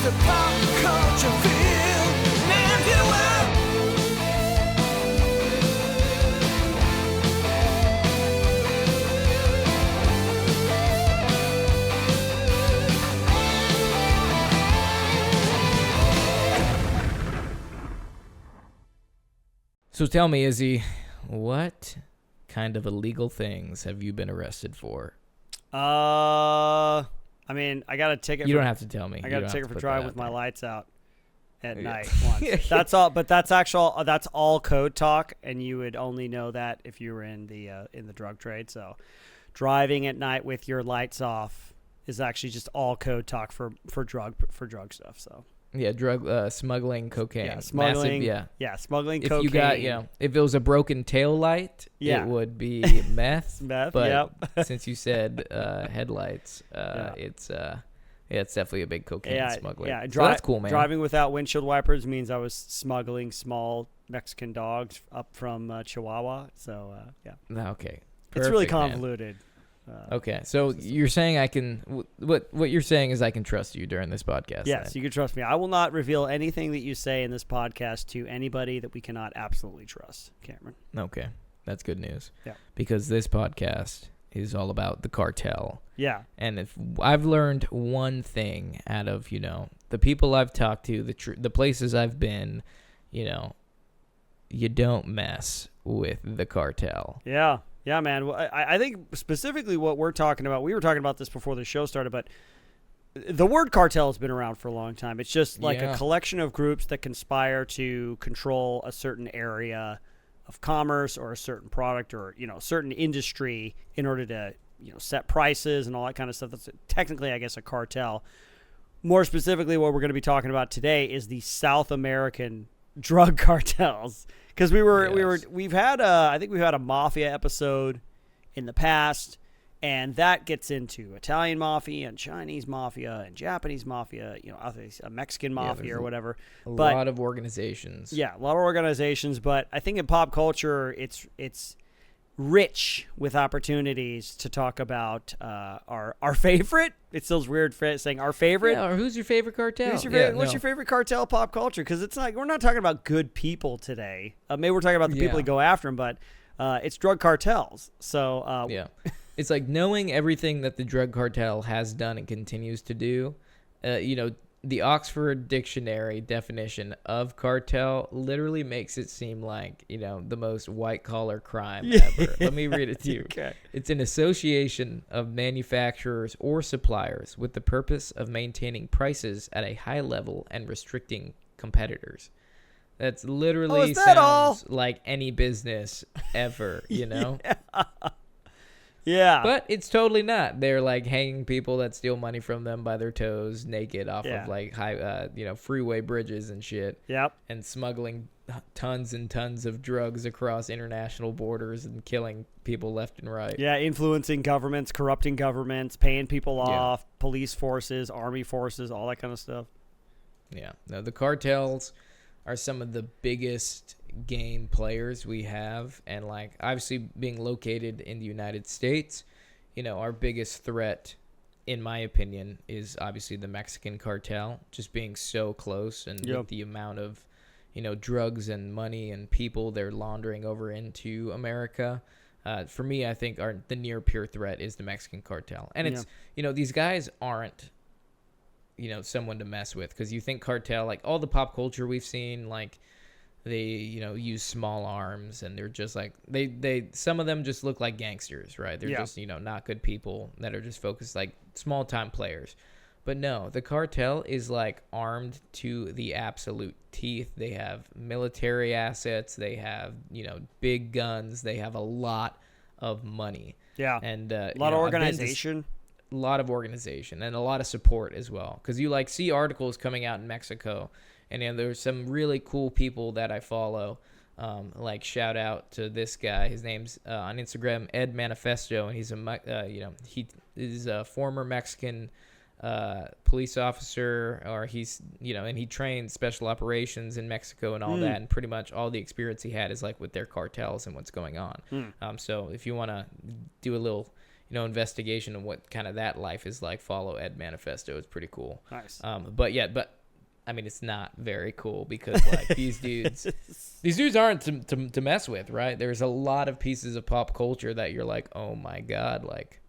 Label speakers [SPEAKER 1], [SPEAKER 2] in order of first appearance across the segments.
[SPEAKER 1] the pop culture field. And you will.
[SPEAKER 2] So tell me, Izzy, what kind of illegal things have you been arrested for?
[SPEAKER 3] I mean, I got a ticket.
[SPEAKER 2] You don't have to tell me.
[SPEAKER 3] I got a ticket for driving with my lights out at night once. That's all. But that's all code talk, and you would only know that if you were in the drug trade. So, driving at night with your lights off is actually just all code talk for drug stuff. So.
[SPEAKER 2] Yeah, drug smuggling, cocaine.
[SPEAKER 3] Yeah, smuggling.
[SPEAKER 2] Massive,
[SPEAKER 3] yeah, smuggling
[SPEAKER 2] if
[SPEAKER 3] cocaine.
[SPEAKER 2] You got, if it was a broken tail light,
[SPEAKER 3] yeah.
[SPEAKER 2] it would be meth.
[SPEAKER 3] Meth,
[SPEAKER 2] but
[SPEAKER 3] yep.
[SPEAKER 2] Since you said headlights, it's definitely a big cocaine smuggling. Yeah, so that's cool, man.
[SPEAKER 3] Driving without windshield wipers means I was smuggling small Mexican dogs up from Chihuahua. So yeah.
[SPEAKER 2] Okay. Perfect,
[SPEAKER 3] it's really convoluted.
[SPEAKER 2] Okay, so you're saying I can. What you're saying is I can trust you during this podcast.
[SPEAKER 3] Yes,
[SPEAKER 2] then.
[SPEAKER 3] you can trust me. I will not reveal anything that you say in this podcast to anybody that we cannot absolutely trust, Cameron.
[SPEAKER 2] Okay, that's good news.
[SPEAKER 3] Yeah,
[SPEAKER 2] because this podcast is all about the cartel.
[SPEAKER 3] Yeah,
[SPEAKER 2] and if I've learned one thing out of the people I've talked to, the places I've been, you don't mess with the cartel.
[SPEAKER 3] Yeah. Yeah, man. Well, I think specifically what we're talking about, we were talking about this before the show started, but the word cartel has been around for a long time. It's just like a collection of groups that conspire to control a certain area of commerce or a certain product or, a certain industry in order to, set prices and all that kind of stuff. That's technically, I guess, a cartel. More specifically, what we're going to be talking about today is the South American drug cartels. Because we've had I think we've had a mafia episode in the past, and that gets into Italian mafia and Chinese mafia and Japanese mafia, a Mexican mafia or whatever.
[SPEAKER 2] A lot of organizations.
[SPEAKER 3] Yeah, a lot of organizations, but I think in pop culture it's rich with opportunities to talk about our favorite. It feels weird saying our favorite.
[SPEAKER 2] Yeah, or who's your favorite cartel?
[SPEAKER 3] What's your favorite cartel pop culture? Because it's like we're not talking about good people today. Maybe we're talking about the people that go after them, but it's drug cartels. So
[SPEAKER 2] it's like knowing everything that the drug cartel has done and continues to do. The Oxford Dictionary definition of cartel literally makes it seem like, the most white-collar crime ever. Let me read it to you.
[SPEAKER 3] Okay.
[SPEAKER 2] It's an association of manufacturers or suppliers with the purpose of maintaining prices at a high level and restricting competitors. That's literally sounds like any business ever,
[SPEAKER 3] Yeah.
[SPEAKER 2] But it's totally not. They're like hanging people that steal money from them by their toes naked off of like high, freeway bridges and shit.
[SPEAKER 3] Yep.
[SPEAKER 2] And smuggling tons and tons of drugs across international borders and killing people left and right.
[SPEAKER 3] Yeah, influencing governments, corrupting governments, paying people off, police forces, army forces, all that kind of stuff.
[SPEAKER 2] Yeah. No, the cartels are some of the biggest game players we have, and like obviously being located in the United States, our biggest threat in my opinion is obviously the Mexican cartel, just being so close and with the amount of drugs and money and people they're laundering over into America. For me, I think the near peer threat is the Mexican cartel, and it's these guys aren't someone to mess with, because you think cartel, like all the pop culture we've seen, like they use small arms, and they're just like they some of them just look like gangsters, right? They're just not good people that are just focused like small time players. But no, the cartel is like armed to the absolute teeth. They have military assets, they have big guns, they have a lot of money, and a lot of organization. A lot of organization and a lot of support as well, because you like see articles coming out in Mexico, and there's some really cool people that I follow. Like shout out to this guy. His name's on Instagram Ed Manifesto, and he's he is a former Mexican police officer, or he's and he trained special operations in Mexico and all that, and pretty much all the experience he had is like with their cartels and what's going on. So if you want to do a little investigation of what kind of that life is like, follow Ed Manifesto. It's pretty cool.
[SPEAKER 3] Nice.
[SPEAKER 2] But I mean, it's not very cool because like these dudes aren't to mess with, right? There's a lot of pieces of pop culture that you're like, oh my God, like,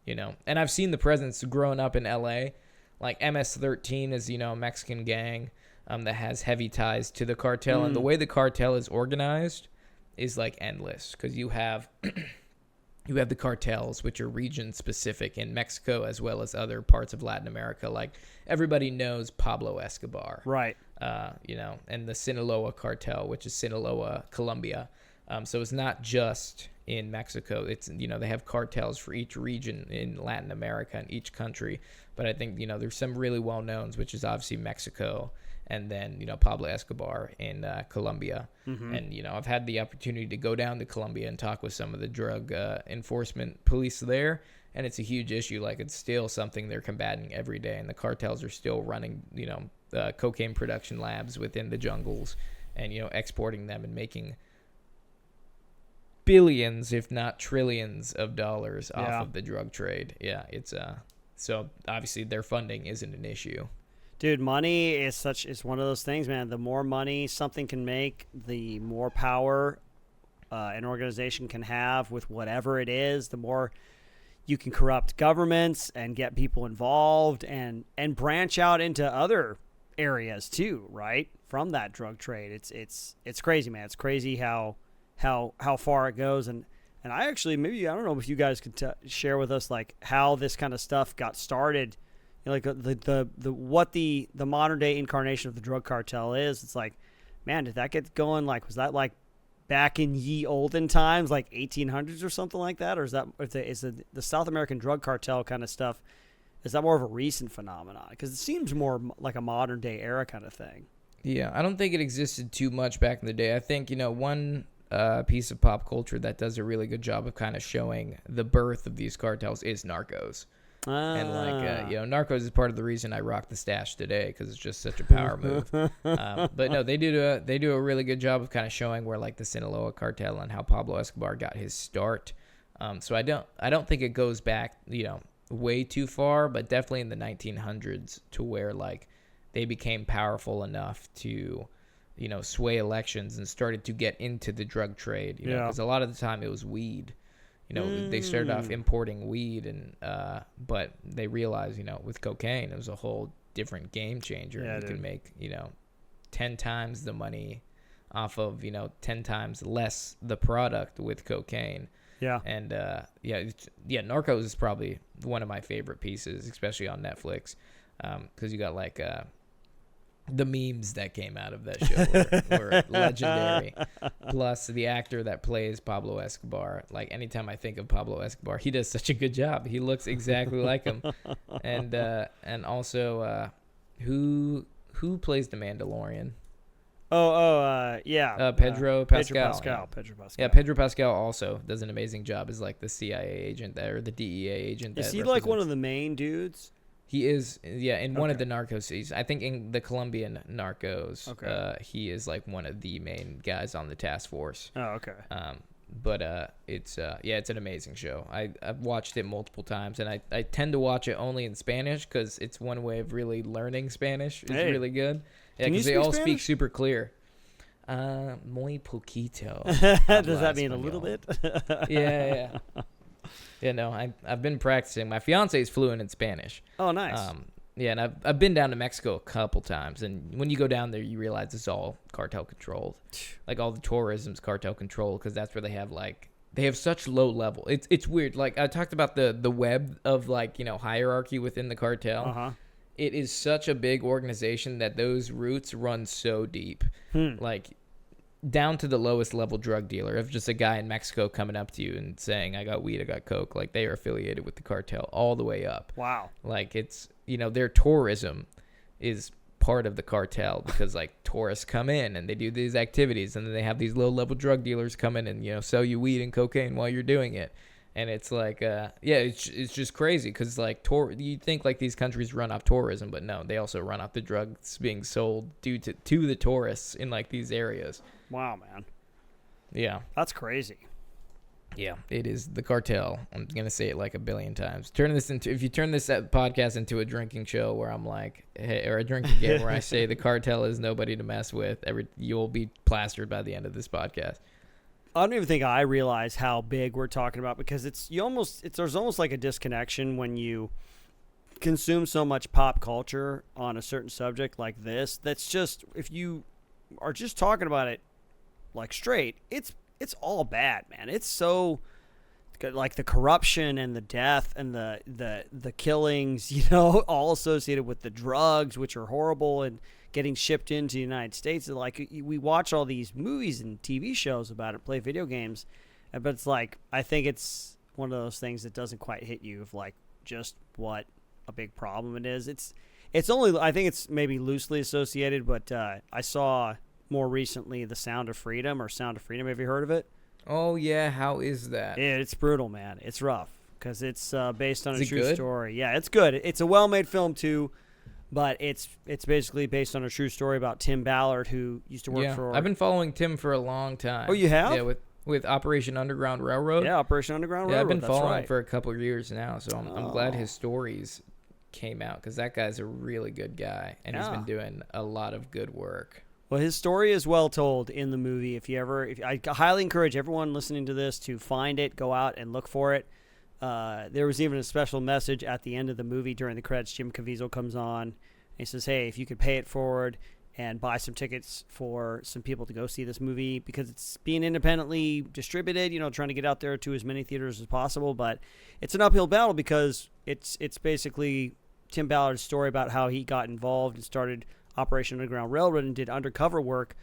[SPEAKER 2] and I've seen the presence growing up in LA, like MS-13 is, a Mexican gang that has heavy ties to the cartel. And the way the cartel is organized is like endless because you have the cartels, which are region specific in Mexico as well as other parts of Latin America. Like everybody knows Pablo Escobar,
[SPEAKER 3] Right.
[SPEAKER 2] And the Sinaloa cartel, which is Sinaloa, Colombia. So it's not just in Mexico. It's, they have cartels for each region in Latin America and each country. But I think, there's some really well knowns, which is obviously Mexico. And then, Pablo Escobar in Colombia. Mm-hmm. And, I've had the opportunity to go down to Colombia and talk with some of the drug enforcement police there. And it's a huge issue. Like, it's still something they're combating every day. And the cartels are still running, cocaine production labs within the jungles and, exporting them and making billions, if not trillions of dollars off of the drug trade. Yeah, it's so obviously their funding isn't an issue.
[SPEAKER 3] Dude, money is one of those things, man. The more money something can make, the more power an organization can have with whatever it is, the more you can corrupt governments and get people involved and branch out into other areas too, right? From that drug trade. It's crazy, man. It's crazy how far it goes. And I actually, maybe, I don't know if you guys could share with us like how this kind of stuff got started. Like the modern day incarnation of the drug cartel is. It's like, man, did that get going? Like, was that like back in ye olden times, like 1800s or something like that, or is the South American drug cartel kind of stuff? Is that more of a recent phenomenon? Because it seems more like a modern day era kind of thing.
[SPEAKER 2] Yeah, I don't think it existed too much back in the day. I think one piece of pop culture that does a really good job of kind of showing the birth of these cartels is Narcos. And like, Narcos is part of the reason I rock the stash today because it's just such a power move. But no, they do a really good job of kind of showing where like the Sinaloa cartel and how Pablo Escobar got his start. So I don't think it goes back, way too far, but definitely in the 1900s to where like they became powerful enough to, sway elections and started to get into the drug trade. Because a lot of the time it was weed. They started off importing weed, and but they realized, with cocaine, it was a whole different game changer.
[SPEAKER 3] Yeah,
[SPEAKER 2] and you can make, 10 times the money off of, 10 times less the product with cocaine.
[SPEAKER 3] Yeah.
[SPEAKER 2] And, Narcos is probably one of my favorite pieces, especially on Netflix, because you got, like, the memes that came out of that show were legendary. Plus the actor that plays Pablo Escobar. Like anytime I think of Pablo Escobar, he does such a good job. He looks exactly like him. And also who plays the Mandalorian? Pedro Pascal. Yeah, Pedro Pascal also does an amazing job as like the CIA agent there, or the DEA agent.
[SPEAKER 3] Is he like one of the main dudes?
[SPEAKER 2] He is, in one of the Narcos. I think in the Colombian Narcos, he is like one of the main guys on the task force.
[SPEAKER 3] Oh, okay.
[SPEAKER 2] But it's an amazing show. I've watched it multiple times, and I tend to watch it only in Spanish because it's one way of really learning Spanish. It's really good. Yeah, because they all speak super clear. Muy poquito.
[SPEAKER 3] Does that mean a little bit?
[SPEAKER 2] Yeah. Yeah, no, I've been practicing. My fiance is fluent in Spanish.
[SPEAKER 3] Oh, nice.
[SPEAKER 2] And I've been down to Mexico a couple times, and when you go down there, you realize it's all cartel controlled. Like all the tourism's cartel controlled because that's where they have such low level. It's weird. Like I talked about the web of like hierarchy within the cartel.
[SPEAKER 3] Uh-huh.
[SPEAKER 2] It is such a big organization that those roots run so deep. Like down to the lowest level drug dealer. If just a guy in Mexico coming up to you and saying, I got weed, I got coke, like they are affiliated with the cartel all the way up.
[SPEAKER 3] Wow.
[SPEAKER 2] Like it's, their tourism is part of the cartel because like tourists come in and they do these activities, and then they have these low level drug dealers come in and, sell you weed and cocaine while you're doing it. And it's like, it's just crazy because like you think like these countries run off tourism, but no, they also run off the drugs being sold due to the tourists in like these areas.
[SPEAKER 3] Wow, man.
[SPEAKER 2] Yeah.
[SPEAKER 3] That's crazy.
[SPEAKER 2] Yeah, it is the Cartel. I'm gonna say it like a billion times. If you turn this podcast into a drinking show where I'm like, hey, or a drinking game where I say the Cartel is nobody to mess with, you'll be plastered by the end of this podcast.
[SPEAKER 3] I don't even think I realize how big we're talking about, because there's almost like a disconnection when you consume so much pop culture on a certain subject like this. That's just, if you are just talking about it like straight, it's all bad, man. It's so, like, the corruption and the death and the killings, all associated with the drugs, which are horrible, and getting shipped into the United States. Like, we watch all these movies and TV shows about it, play video games, but it's like, I think it's one of those things that doesn't quite hit you of like just what a big problem it is. It's only, I think it's maybe loosely associated, but I saw more recently The Sound of Freedom. Have you heard of it?
[SPEAKER 2] Oh yeah, how is that?
[SPEAKER 3] Yeah, it's brutal, man. It's rough because it's based on a true
[SPEAKER 2] good?
[SPEAKER 3] story. Yeah, it's good. It's a well-made film too, but it's basically based on a true story about Tim Ballard, who used to work for.
[SPEAKER 2] I've been following Tim for a long time.
[SPEAKER 3] Oh, you have?
[SPEAKER 2] Yeah, with Operation Underground Railroad.
[SPEAKER 3] Yeah, Operation Underground Railroad.
[SPEAKER 2] Yeah, I've been
[SPEAKER 3] that's
[SPEAKER 2] following
[SPEAKER 3] right.
[SPEAKER 2] him for a couple of years now, so I'm glad his stories came out, because that guy's a really good guy, and he's been doing a lot of good work.
[SPEAKER 3] Well, his story is well told in the movie. I highly encourage everyone listening to this to find it, go out and look for it. There was even a special message at the end of the movie during the credits. Jim Caviezel comes on, and he says, hey, if you could pay it forward and buy some tickets for some people to go see this movie, because it's being independently distributed, trying to get out there to as many theaters as possible. But it's an uphill battle, because it's basically Tim Ballard's story about how he got involved and started Operation Underground Railroad and did undercover work,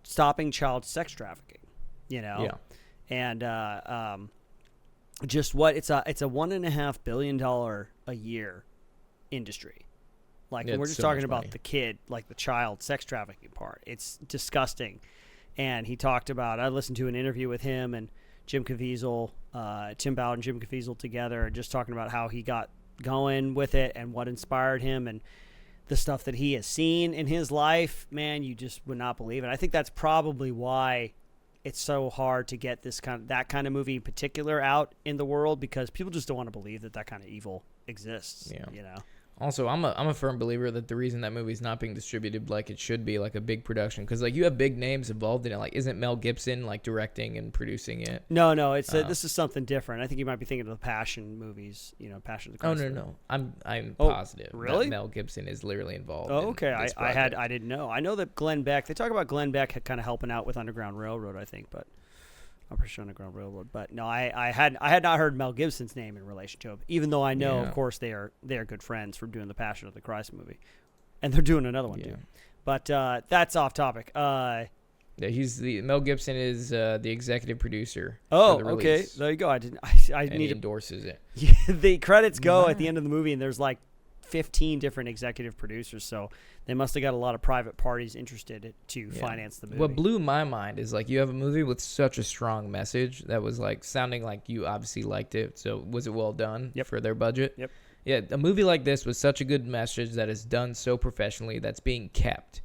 [SPEAKER 3] stopping child sex trafficking.
[SPEAKER 2] Yeah.
[SPEAKER 3] And just what it's a $1.5 billion a year industry. Like, we're just talking about the kid, like the child sex trafficking part. It's disgusting. And he talked about, I listened to an interview with him and Jim Caviezel, Tim Ballard and Jim Caviezel together, just talking about how he got going with it and what inspired him and the stuff that he has seen in his life. Man, you just would not believe it. I think that's probably why it's so hard to get that kind of movie in particular out in the world, because people just don't want to believe that kind of evil exists.
[SPEAKER 2] Yeah. Also, I'm a firm believer that the reason that movie's not being distributed like it should be, like a big production, because like you have big names involved in it. Like, isn't Mel Gibson like directing and producing it?
[SPEAKER 3] No, it's this is something different. I think you might be thinking of the Passion movies. Passion of the Christ.
[SPEAKER 2] Oh no, I'm positive.
[SPEAKER 3] Really?
[SPEAKER 2] That Mel Gibson is literally involved.
[SPEAKER 3] Oh, okay.
[SPEAKER 2] I
[SPEAKER 3] I didn't know. I know that Glenn Beck. They talk about Glenn Beck kind of helping out with Underground Railroad, I think, but. Operation Underground Railroad, but no, I had not heard Mel Gibson's name in relation to him, even though I know, of course, they are good friends from doing the Passion of the Christ movie, and they're doing another one too. But that's off topic.
[SPEAKER 2] Mel Gibson is the executive producer.
[SPEAKER 3] Oh,
[SPEAKER 2] for the
[SPEAKER 3] okay,
[SPEAKER 2] release,
[SPEAKER 3] there you go.
[SPEAKER 2] and he endorses it.
[SPEAKER 3] The credits go at the end of the movie, and there's like 15 different executive producers, so they must have got a lot of private parties interested to finance the movie.
[SPEAKER 2] What blew my mind is, like, you have a movie with such a strong message that was like sounding like you obviously liked it. So was it well done for their budget?
[SPEAKER 3] Yep.
[SPEAKER 2] Yeah, a movie like this with such a good message that is done so professionally, that's being kept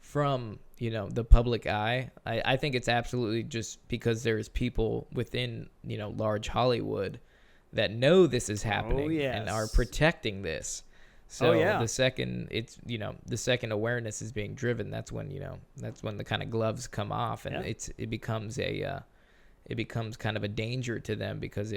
[SPEAKER 2] from the public eye. I think it's absolutely just because there's people within large Hollywood that know this is happening and are protecting this. So the second the second awareness is being driven, that's when the kind of gloves come off, and it becomes kind of a danger to them, because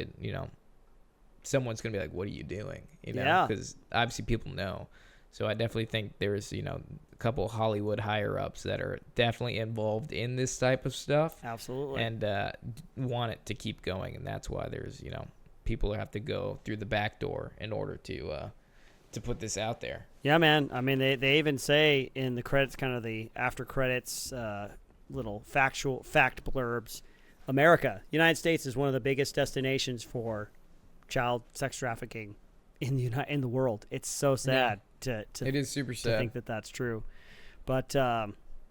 [SPEAKER 2] someone's gonna be like, what are you doing? Because obviously people know. So I definitely think there's a couple Hollywood higher ups that are definitely involved in this type of stuff.
[SPEAKER 3] Absolutely.
[SPEAKER 2] And want it to keep going, and that's why there's people have to go through the back door in order to put this out there.
[SPEAKER 3] Yeah, man. I mean, they even say in the credits, kind of the after credits, little fact blurbs, United States is one of the biggest destinations for child sex trafficking in the world. It's so sad to
[SPEAKER 2] it is super sad
[SPEAKER 3] to think that that's true. But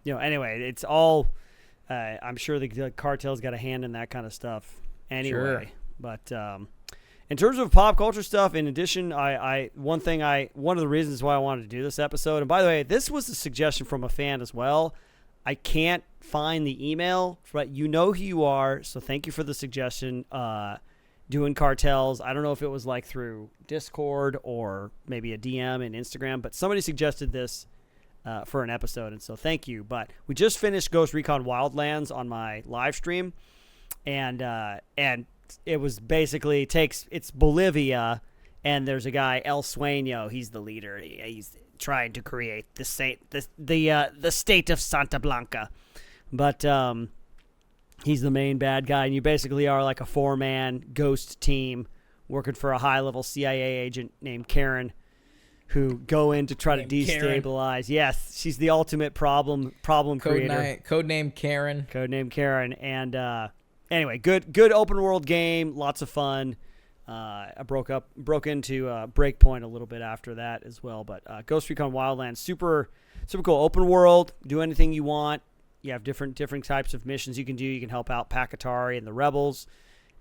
[SPEAKER 3] anyway, it's all. I'm sure the cartel's got a hand in that kind of stuff. Anyway,
[SPEAKER 2] sure.
[SPEAKER 3] But. In terms of pop culture stuff, in addition, one of the reasons why I wanted to do this episode, and by the way, this was a suggestion from a fan as well. I can't find the email, but you know who you are, so thank you for the suggestion. Doing Cartels. I don't know if it was like through Discord or maybe a DM in Instagram, but somebody suggested this for an episode, and so thank you. But we just finished Ghost Recon Wildlands on my live stream, and it was basically it's Bolivia, and there's a guy El Sueño. He's the leader. He's trying to create the state of Santa Blanca, but he's the main bad guy, and you basically are like a 4-man ghost team working for a high-level CIA agent named Karen, who go in to try to destabilize. Karen. Yes, she's the ultimate problem creator.
[SPEAKER 2] Codename Karen.
[SPEAKER 3] Codename Karen. And anyway, good open world game, lots of fun. I broke into Breakpoint a little bit after that as well. But Ghost Recon Wildlands, super cool. Open world, do anything you want. You have different types of missions you can do. You can help out Pakatari and the rebels,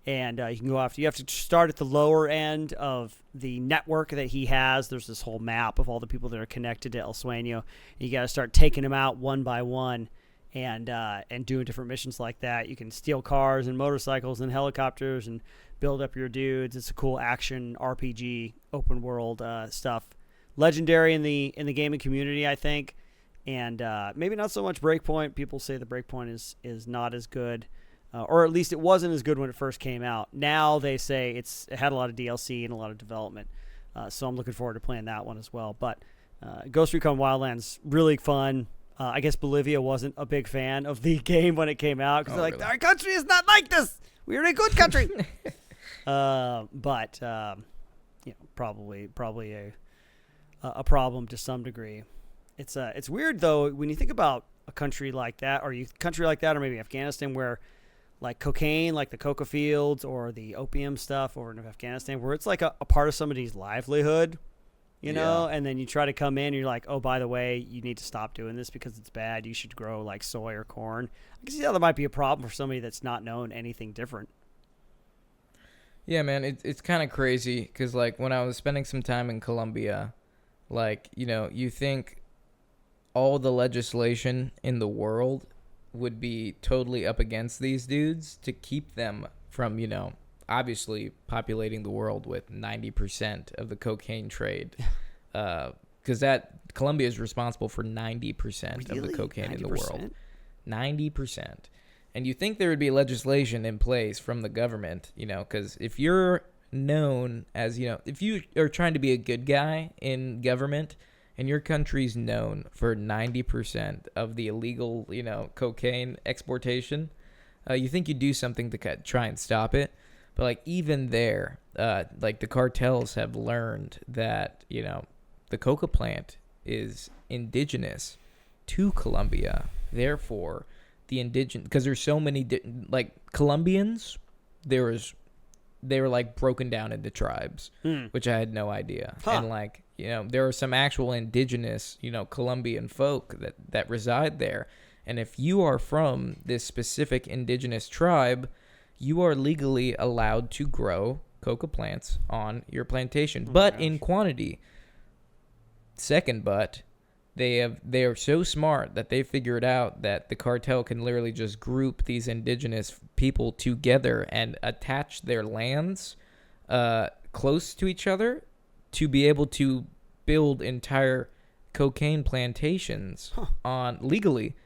[SPEAKER 3] and you can go after. You have to start at the lower end of the network that he has. There's this whole map of all the people that are connected to El Sueño. And you got to start taking them out one by one, and doing different missions like that. You can steal cars and motorcycles and helicopters and build up your dudes. It's a cool action RPG open world stuff. Legendary in the gaming community, I think. And maybe not so much Breakpoint. People say the Breakpoint is not as good, or at least it wasn't as good when it first came out. Now they say it had a lot of DLC and a lot of development, so I'm looking forward to playing that one as well. But Ghost Recon Wildlands, really fun. I guess Bolivia wasn't a big fan of the game when it came out because they're like, really? Our country is not like this. We're a good country. But probably a problem to some degree. It's weird though when you think about a country like that, or maybe Afghanistan, where like cocaine, like the coca fields or the opium stuff over in Afghanistan, where it's like a part of somebody's livelihood, you know, and then you try to come in and you're like, oh, by the way, you need to stop doing this because it's bad. You should grow like soy or corn. I can see how that might be a problem for somebody that's not known anything different.
[SPEAKER 2] Yeah, man, it's kind of crazy because like when I was spending some time in Colombia, like, you know, you think all the legislation in the world would be totally up against these dudes to keep them from, you know, obviously populating the world with 90% of the cocaine trade. Because Colombia is responsible for 90% of the cocaine 90%? In the world. 90%. And you think there would be legislation in place from the government, you know, because if you're known as, you know, if you are trying to be a good guy in government, and your country's known for 90% of the illegal, you know, cocaine exportation, you think you do something to try and stop it. But, like, even there, like, the cartels have learned that, you know, the coca plant is indigenous to Colombia. Therefore, the indigenous, because there's so many, like, Colombians, they were, like, broken down into tribes, which I had no idea. Huh. And, like, you know, there are some actual indigenous, you know, Colombian folk that reside there. And if you are from this specific indigenous tribe, you are legally allowed to grow coca plants on your plantation, but in quantity. Second, but they are so smart that they figured out that the cartel can literally just group these indigenous people together and attach their lands close to each other to be able to build entire cocaine plantations on legally,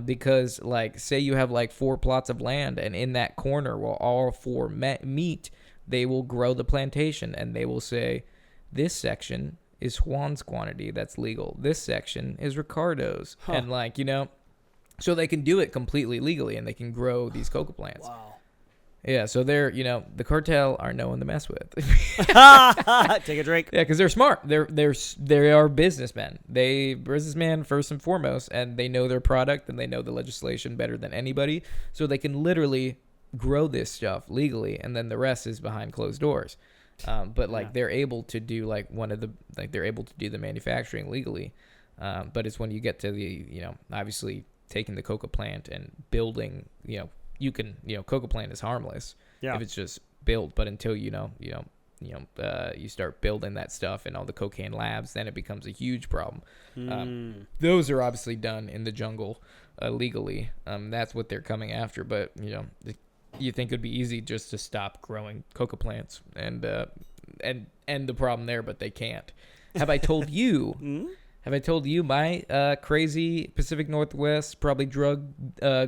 [SPEAKER 2] because, like, say you have like 4 plots of land, and in that corner where all 4 meet, they will grow the plantation, and they will say, this section is Juan's quantity that's legal, this section is Ricardo's, and, like, you know, so they can do it completely legally, and they can grow these coca plants. Wow. Yeah, so they're, you know, the cartel are no one to mess with.
[SPEAKER 3] Take a drink.
[SPEAKER 2] Yeah, because they're smart. They are businessmen. Businessmen first and foremost, and they know their product and they know the legislation better than anybody. So they can literally grow this stuff legally, and then the rest is behind closed doors. But like they're able to do they're able to do the manufacturing legally. But it's when you get to the, you know, obviously taking the coca plant and building, you know, coca plant is harmless if it's just built, but until you know, you start building that stuff in all the cocaine labs, then it becomes a huge problem. Those are obviously done in the jungle legally. That's what they're coming after. But you think it'd be easy just to stop growing coca plants and end the problem there, but they can't. Have I told you? Have I told you my crazy Pacific Northwest probably drug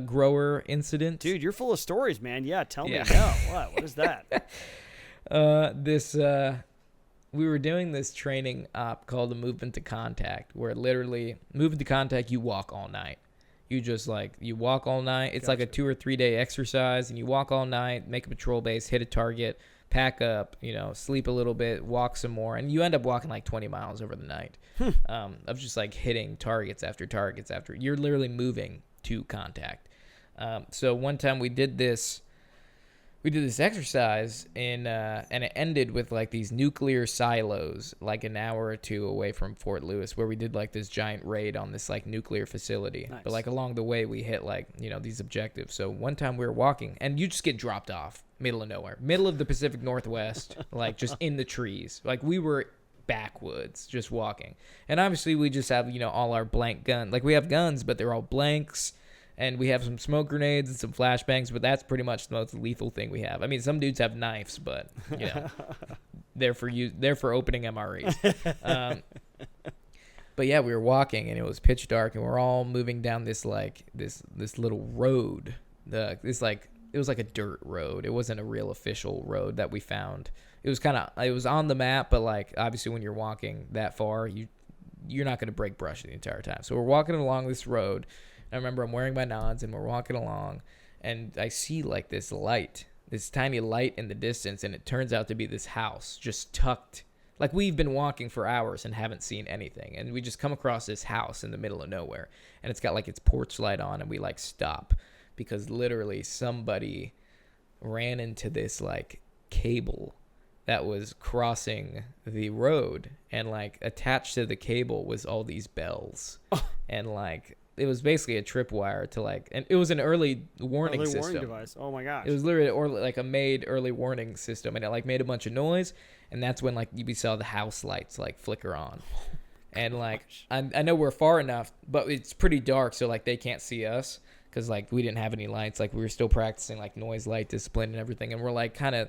[SPEAKER 2] grower incident?
[SPEAKER 3] Dude, you're full of stories, man. Yeah, tell me.
[SPEAKER 2] Yeah.
[SPEAKER 3] No, what is that?
[SPEAKER 2] We were doing this training op called the Movement to Contact, where literally movement to contact, you walk all night. You walk all night. It's like a 2 or 3 day exercise, and you walk all night, make a patrol base, hit a target, pack up, sleep a little bit, walk some more, and you end up walking like 20 miles over the night of just like hitting targets after targets after. You're literally moving to contact. So one time we did this exercise and it ended with like these nuclear silos like an hour or two away from Fort Lewis, where we did like this giant raid on this like nuclear facility. Nice. But like along the way we hit like these objectives. So one time we were walking and you just get dropped off middle of nowhere, middle of the Pacific Northwest, like just in the trees. Like we were backwoods just walking, and obviously we just have all our blank gun. Like we have guns, but they're all blanks. And we have some smoke grenades and some flashbangs, but that's pretty much the most lethal thing we have. I mean, some dudes have knives, but they're for opening MREs. But yeah, we were walking and it was pitch dark, and we're all moving down this little road. It was like a dirt road. It wasn't a real official road that we found. It was on the map, but like obviously when you're walking that far, you're not going to break brush the entire time. So we're walking along this road. I remember I'm wearing my nods and we're walking along, and I see like this tiny light in the distance, and it turns out to be this house just tucked. Like we've been walking for hours and haven't seen anything, and we just come across this house in the middle of nowhere, and it's got like its porch light on, and we like stop because literally somebody ran into this like cable that was crossing the road, and like attached to the cable was all these bells. And like it was basically a tripwire to like, and it was an early warning system.
[SPEAKER 3] Warning device. Oh my gosh.
[SPEAKER 2] It was literally like a made early warning system, and it like made a bunch of noise, and that's when like we saw the house lights like flicker on. And like I know we're far enough, but it's pretty dark, so like they can't see us because like we didn't have any lights. Like we were still practicing like noise light discipline and everything, and we're like kind of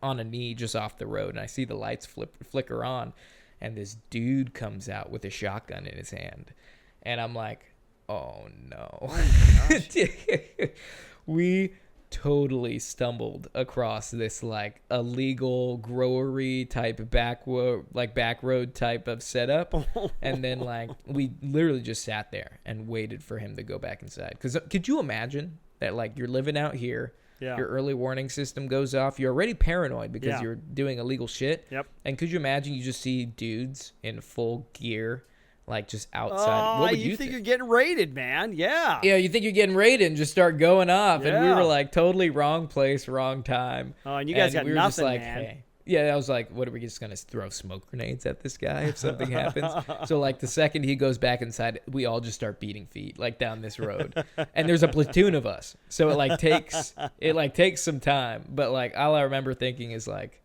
[SPEAKER 2] on a knee just off the road, and I see the lights flicker on, and this dude comes out with a shotgun in his hand, and I'm like, oh no. Oh my gosh. We totally stumbled across this like illegal growery type back road type of setup. And then like we literally just sat there and waited for him to go back inside. Because could you imagine that like you're living out here, your early warning system goes off, you're already paranoid because you're doing illegal shit. Yep. And could you imagine you just see dudes in full gear like just outside? What would you
[SPEAKER 3] think? You're getting raided, man. Yeah.
[SPEAKER 2] Yeah, you think you're getting raided and just start going off. And we were like totally wrong place, wrong time.
[SPEAKER 3] Oh, and you guys got
[SPEAKER 2] we were
[SPEAKER 3] nothing,
[SPEAKER 2] just like,
[SPEAKER 3] man.
[SPEAKER 2] hey. Yeah, I was like, what are we just going to throw smoke grenades at this guy if something happens? So like the second he goes back inside, we all just start beating feet like down this road. And there's a platoon of us. So it takes some time. But like all I remember thinking is like,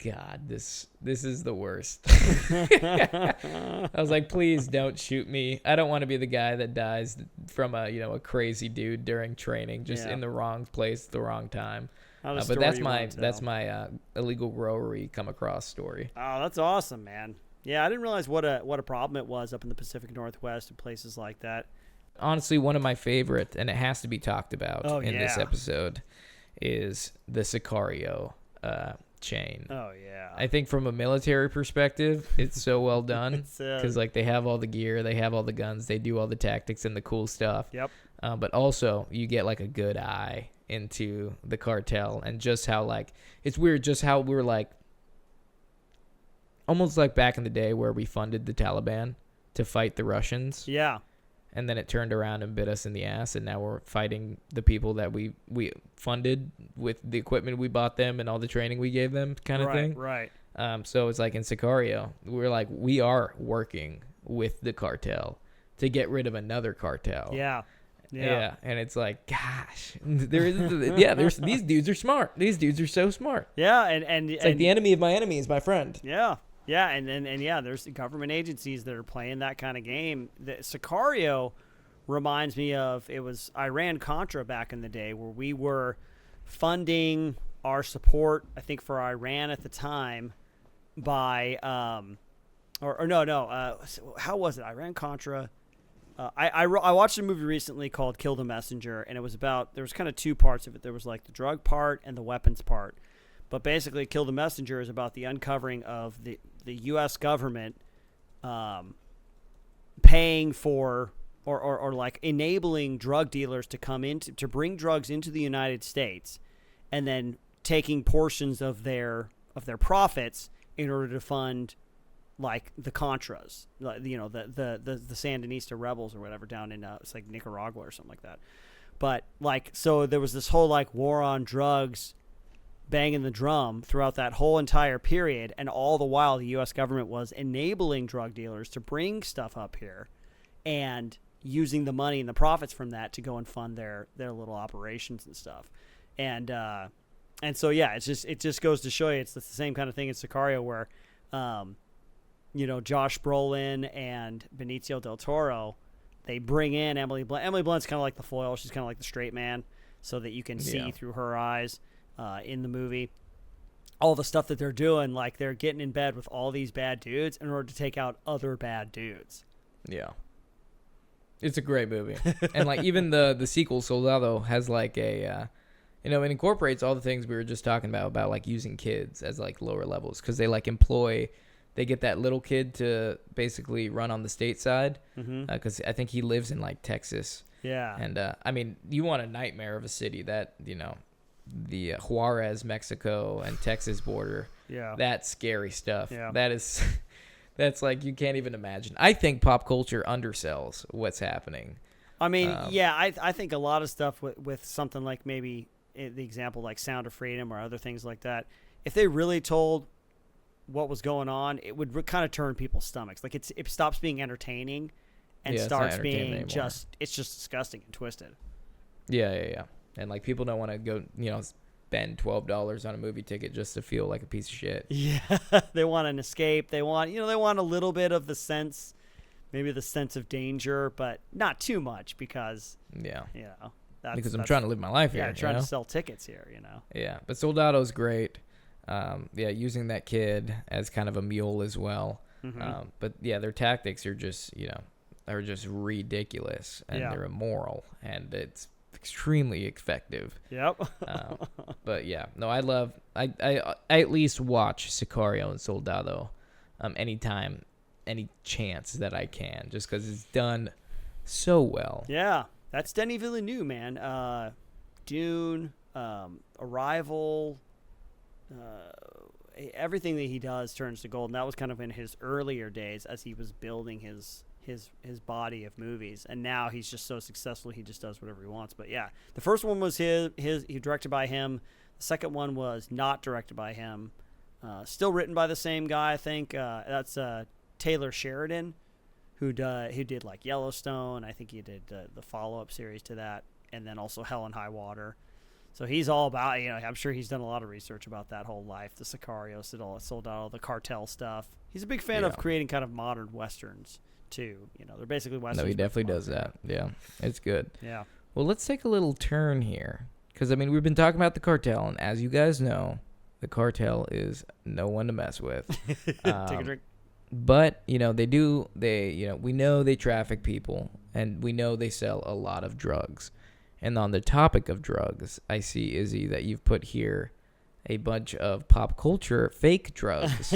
[SPEAKER 2] God, this is the worst. I was like, please don't shoot me. I don't want to be the guy that dies from a crazy dude during training, just in the wrong place at the wrong time. But that's my illegal growery come across story.
[SPEAKER 3] Oh, that's awesome, man. Yeah, I didn't realize what a problem it was up in the Pacific Northwest and places like that.
[SPEAKER 2] Honestly, one of my favorite, and it has to be talked about this episode, is the Sicario chain.
[SPEAKER 3] Oh yeah.
[SPEAKER 2] I think from a military perspective, it's so well done because like they have all the gear, they have all the guns, they do all the tactics and the cool stuff.
[SPEAKER 3] Yep.
[SPEAKER 2] But also you get like a good eye into the cartel and just how like it's weird just how we're like almost like back in the day where we funded the Taliban to fight the Russians.
[SPEAKER 3] Yeah. And
[SPEAKER 2] then it turned around and bit us in the ass, and now we're fighting the people that we funded with the equipment we bought them and all the training we gave them, kind of thing.
[SPEAKER 3] Right.
[SPEAKER 2] So it's like in Sicario, we're like, we are working with the cartel to get rid of another cartel.
[SPEAKER 3] Yeah.
[SPEAKER 2] Yeah. And it's like, gosh, there's these dudes are smart. These dudes are so smart.
[SPEAKER 3] Yeah, and
[SPEAKER 2] it's like the enemy of my enemy is my friend.
[SPEAKER 3] Yeah. Yeah, and there's government agencies that are playing that kind of game. The Sicario reminds me of, it was Iran-Contra back in the day, where we were funding our support, I think, for Iran at the time by, how was it? Iran-Contra. I watched a movie recently called Kill the Messenger, and it was about, there was kind of two parts of it. There was like the drug part and the weapons part. But basically, Kill the Messenger is about the uncovering of the U.S. government paying for or like enabling drug dealers to come in to bring drugs into the United States, and then taking portions of their profits in order to fund like the Contras, you know, the Sandinista rebels or whatever down in it's like Nicaragua or something like that. But like, so there was this whole like war on drugs banging the drum throughout that whole entire period, and all the while the U.S. government was enabling drug dealers to bring stuff up here and using the money and the profits from that to go and fund their little operations and stuff. And so yeah, it just goes to show you it's the same kind of thing in Sicario, where you know, Josh Brolin and Benicio del Toro, they bring in Emily Blunt. Emily Blunt's kind of like the foil. She's kind of like the straight man, so that you can see through her eyes in the movie. All the stuff that they're doing, like they're getting in bed with all these bad dudes in order to take out other bad dudes.
[SPEAKER 2] Yeah. It's a great movie. And like even the sequel, Soldado, has like a, you know, it incorporates all the things we were just talking about like using kids as like lower levels, because they like they get that little kid to basically run on the state side, because I think he lives in like Texas.
[SPEAKER 3] Yeah.
[SPEAKER 2] And I mean, you want a nightmare of a city that, you know, the Juarez, Mexico and Texas border.
[SPEAKER 3] Yeah.
[SPEAKER 2] That's scary stuff.
[SPEAKER 3] Yeah.
[SPEAKER 2] That's like, you can't even imagine. I think pop culture undersells what's happening.
[SPEAKER 3] I mean, I think a lot of stuff with something like maybe the example like Sound of Freedom or other things like that, if they really told what was going on, it would kind of turn people's stomachs. Like it stops being entertaining and starts being it's just disgusting and twisted.
[SPEAKER 2] Yeah. And like people don't want to go, you know, spend $12 on a movie ticket just to feel like a piece of shit.
[SPEAKER 3] Yeah, they want an escape. They want a little bit of the sense, maybe the sense of danger, but not too much, because because I'm trying
[SPEAKER 2] to live my life here.
[SPEAKER 3] Yeah, trying to sell tickets here, you know.
[SPEAKER 2] Yeah, but Soldado's great. Using that kid as kind of a mule as well. But yeah, their tactics are just ridiculous, and they're immoral, and it's extremely effective.
[SPEAKER 3] Yep.
[SPEAKER 2] But yeah, no, I at least watch Sicario and Soldado anytime, any chance that I can, just because it's done so well.
[SPEAKER 3] Yeah, that's Denis Villeneuve, man. Dune, Arrival, everything that he does turns to gold, and that was kind of in his earlier days as he was building his body of movies, and now he's just so successful he just does whatever he wants. But yeah, the first one was he directed by him. The second one was not directed by him, still written by the same guy, I think. That's Taylor Sheridan, who did like Yellowstone. I think he did the follow-up series to that, and then also Hell and High Water. So he's all about, you know, I'm sure he's done a lot of research about that whole life, the Sicario, Soldado, the Cartel stuff. He's a big fan of creating kind of modern westerns too. You know, they're basically westerns.
[SPEAKER 2] No, he definitely does that. Yeah, it's good.
[SPEAKER 3] Yeah.
[SPEAKER 2] Well, let's take a little turn here, because I mean, we've been talking about the Cartel, and as you guys know, the Cartel is no one to mess with.
[SPEAKER 3] Take a drink.
[SPEAKER 2] But you know, we know they traffic people, and we know they sell a lot of drugs. And on the topic of drugs, I see, Izzy, that you've put here a bunch of pop culture fake drugs.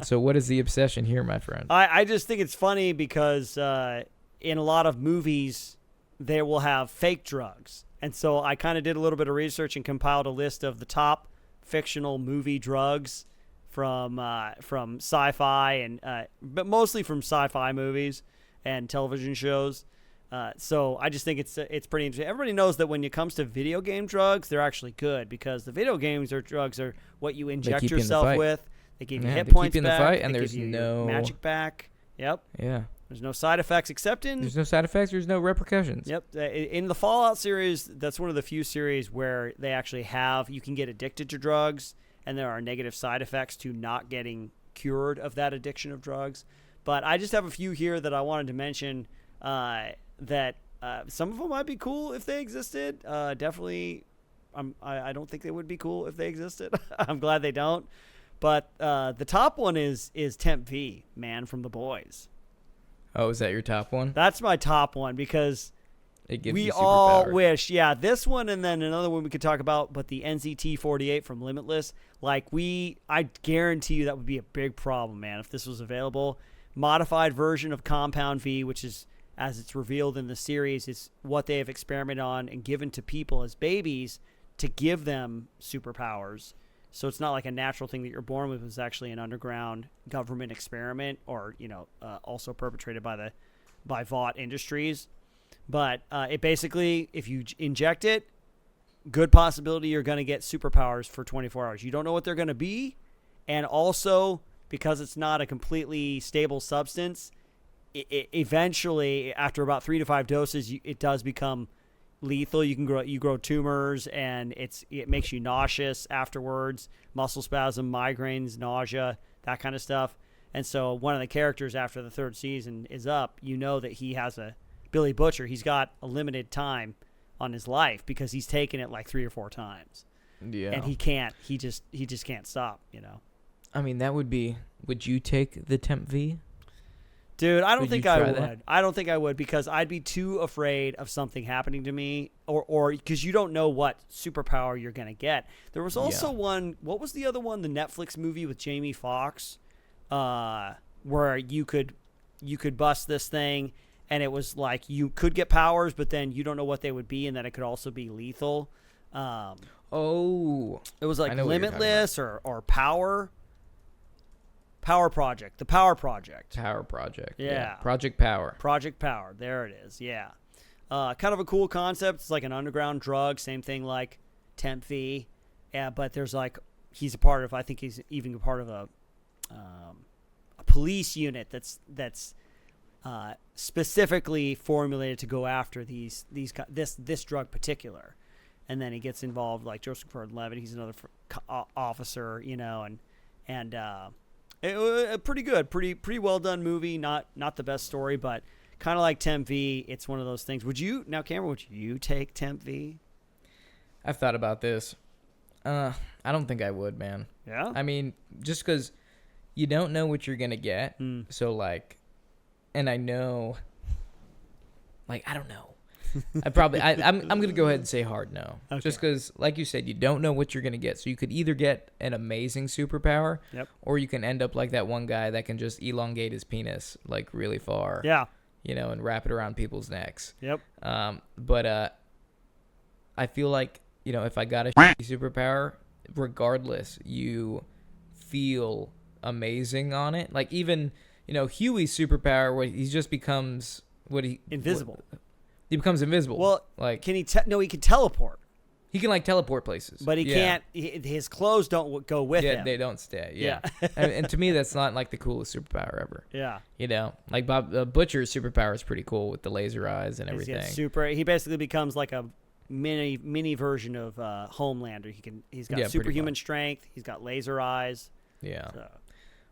[SPEAKER 2] So what is the obsession here, my friend?
[SPEAKER 3] I just think it's funny because in a lot of movies, they will have fake drugs. And so I kind of did a little bit of research and compiled a list of the top fictional movie drugs from sci-fi, and but mostly from sci-fi movies and television shows. So I just think it's pretty interesting. Everybody knows that when it comes to video game drugs, they're actually good, because the video games drugs are what you inject yourself with. They give you hit points back.
[SPEAKER 2] And
[SPEAKER 3] they
[SPEAKER 2] there's
[SPEAKER 3] give you
[SPEAKER 2] no
[SPEAKER 3] magic back. Yep.
[SPEAKER 2] Yeah.
[SPEAKER 3] There's no side effects except in.
[SPEAKER 2] There's no side effects. There's no repercussions.
[SPEAKER 3] Yep. In the Fallout series, that's one of the few series where they actually you can get addicted to drugs, and there are negative side effects to not getting cured of that addiction of drugs. But I just have a few here that I wanted to mention that some of them might be cool if they existed. Definitely, I don't think they would be cool if they existed. I'm glad they don't. But the top one is Temp V, man, from The Boys.
[SPEAKER 2] Oh, is that your top one?
[SPEAKER 3] That's my top one because
[SPEAKER 2] It gives
[SPEAKER 3] we
[SPEAKER 2] you
[SPEAKER 3] all
[SPEAKER 2] superpowers.
[SPEAKER 3] wish, yeah, this one and then another one we could talk about, but the NZT-48 from Limitless, like I guarantee you that would be a big problem, man, if this was available. Modified version of Compound V, which is, as it's revealed in the series, is what they have experimented on and given to people as babies to give them superpowers. So it's not like a natural thing that you're born with. It's actually an underground government experiment, or also perpetrated by Vought Industries. But it basically, if you inject it, good possibility you're going to get superpowers for 24 hours. You don't know what they're going to be, and also because it's not a completely stable substance, it eventually, after about 3 to 5 doses, it does become lethal. You grow tumors, and it makes you nauseous afterwards, muscle spasm, migraines, nausea, that kind of stuff. And so one of the characters after the 3rd season is up, that he has Billy Butcher, he's got a limited time on his life because he's taken it like 3 or 4 times.
[SPEAKER 2] Yeah.
[SPEAKER 3] And he just can't stop,
[SPEAKER 2] I mean, would you take the Temp V?
[SPEAKER 3] Dude, I don't think I would.
[SPEAKER 2] That?
[SPEAKER 3] I don't think I would because I'd be too afraid of something happening to me, or because you don't know what superpower you're going to get. There was also one, what was the other one? The Netflix movie with Jamie Foxx, where you could bust this thing, and it was like you could get powers, but then you don't know what they would be, and that it could also be lethal. It was like Limitless or Power. Power Project. The Power Project.
[SPEAKER 2] Power Project.
[SPEAKER 3] Yeah.
[SPEAKER 2] Project Power.
[SPEAKER 3] Project Power. There it is. Yeah. Kind of a cool concept. It's like an underground drug. Same thing like Temp V. Yeah, but there's he's a part of, I think he's even a part of a police unit that's specifically formulated to go after this drug particular. And then he gets involved, like Joseph Gordon-Levitt. He's another officer, and pretty good, pretty well done movie. Not the best story, but kind of like Temp V. It's one of those things. Cameron, would you take Temp V?
[SPEAKER 2] I've thought about this. I don't think I would, man.
[SPEAKER 3] Yeah.
[SPEAKER 2] I mean, just because you don't know what you're gonna get. So and I know, I don't know. I'm gonna go ahead and say hard no.
[SPEAKER 3] Okay.
[SPEAKER 2] Just because, like you said, you don't know what you're gonna get. So you could either get an amazing superpower, or you can end up like that one guy that can just elongate his penis really far.
[SPEAKER 3] Yeah.
[SPEAKER 2] And wrap it around people's necks.
[SPEAKER 3] Yep.
[SPEAKER 2] But I feel like if I got a superpower, regardless, you feel amazing on it. Like even Huey's superpower, where he just becomes
[SPEAKER 3] invisible.
[SPEAKER 2] He becomes invisible.
[SPEAKER 3] Well, can he? No, he can teleport.
[SPEAKER 2] He can teleport places,
[SPEAKER 3] but he can't. His clothes don't go with him.
[SPEAKER 2] Yeah, they don't stay. Yeah, and to me, that's not the coolest superpower ever.
[SPEAKER 3] Yeah,
[SPEAKER 2] Bob Butcher's superpower is pretty cool with the laser eyes and everything.
[SPEAKER 3] He basically becomes like a mini version of Homelander. He's got superhuman strength. He's got laser eyes. Yeah. So.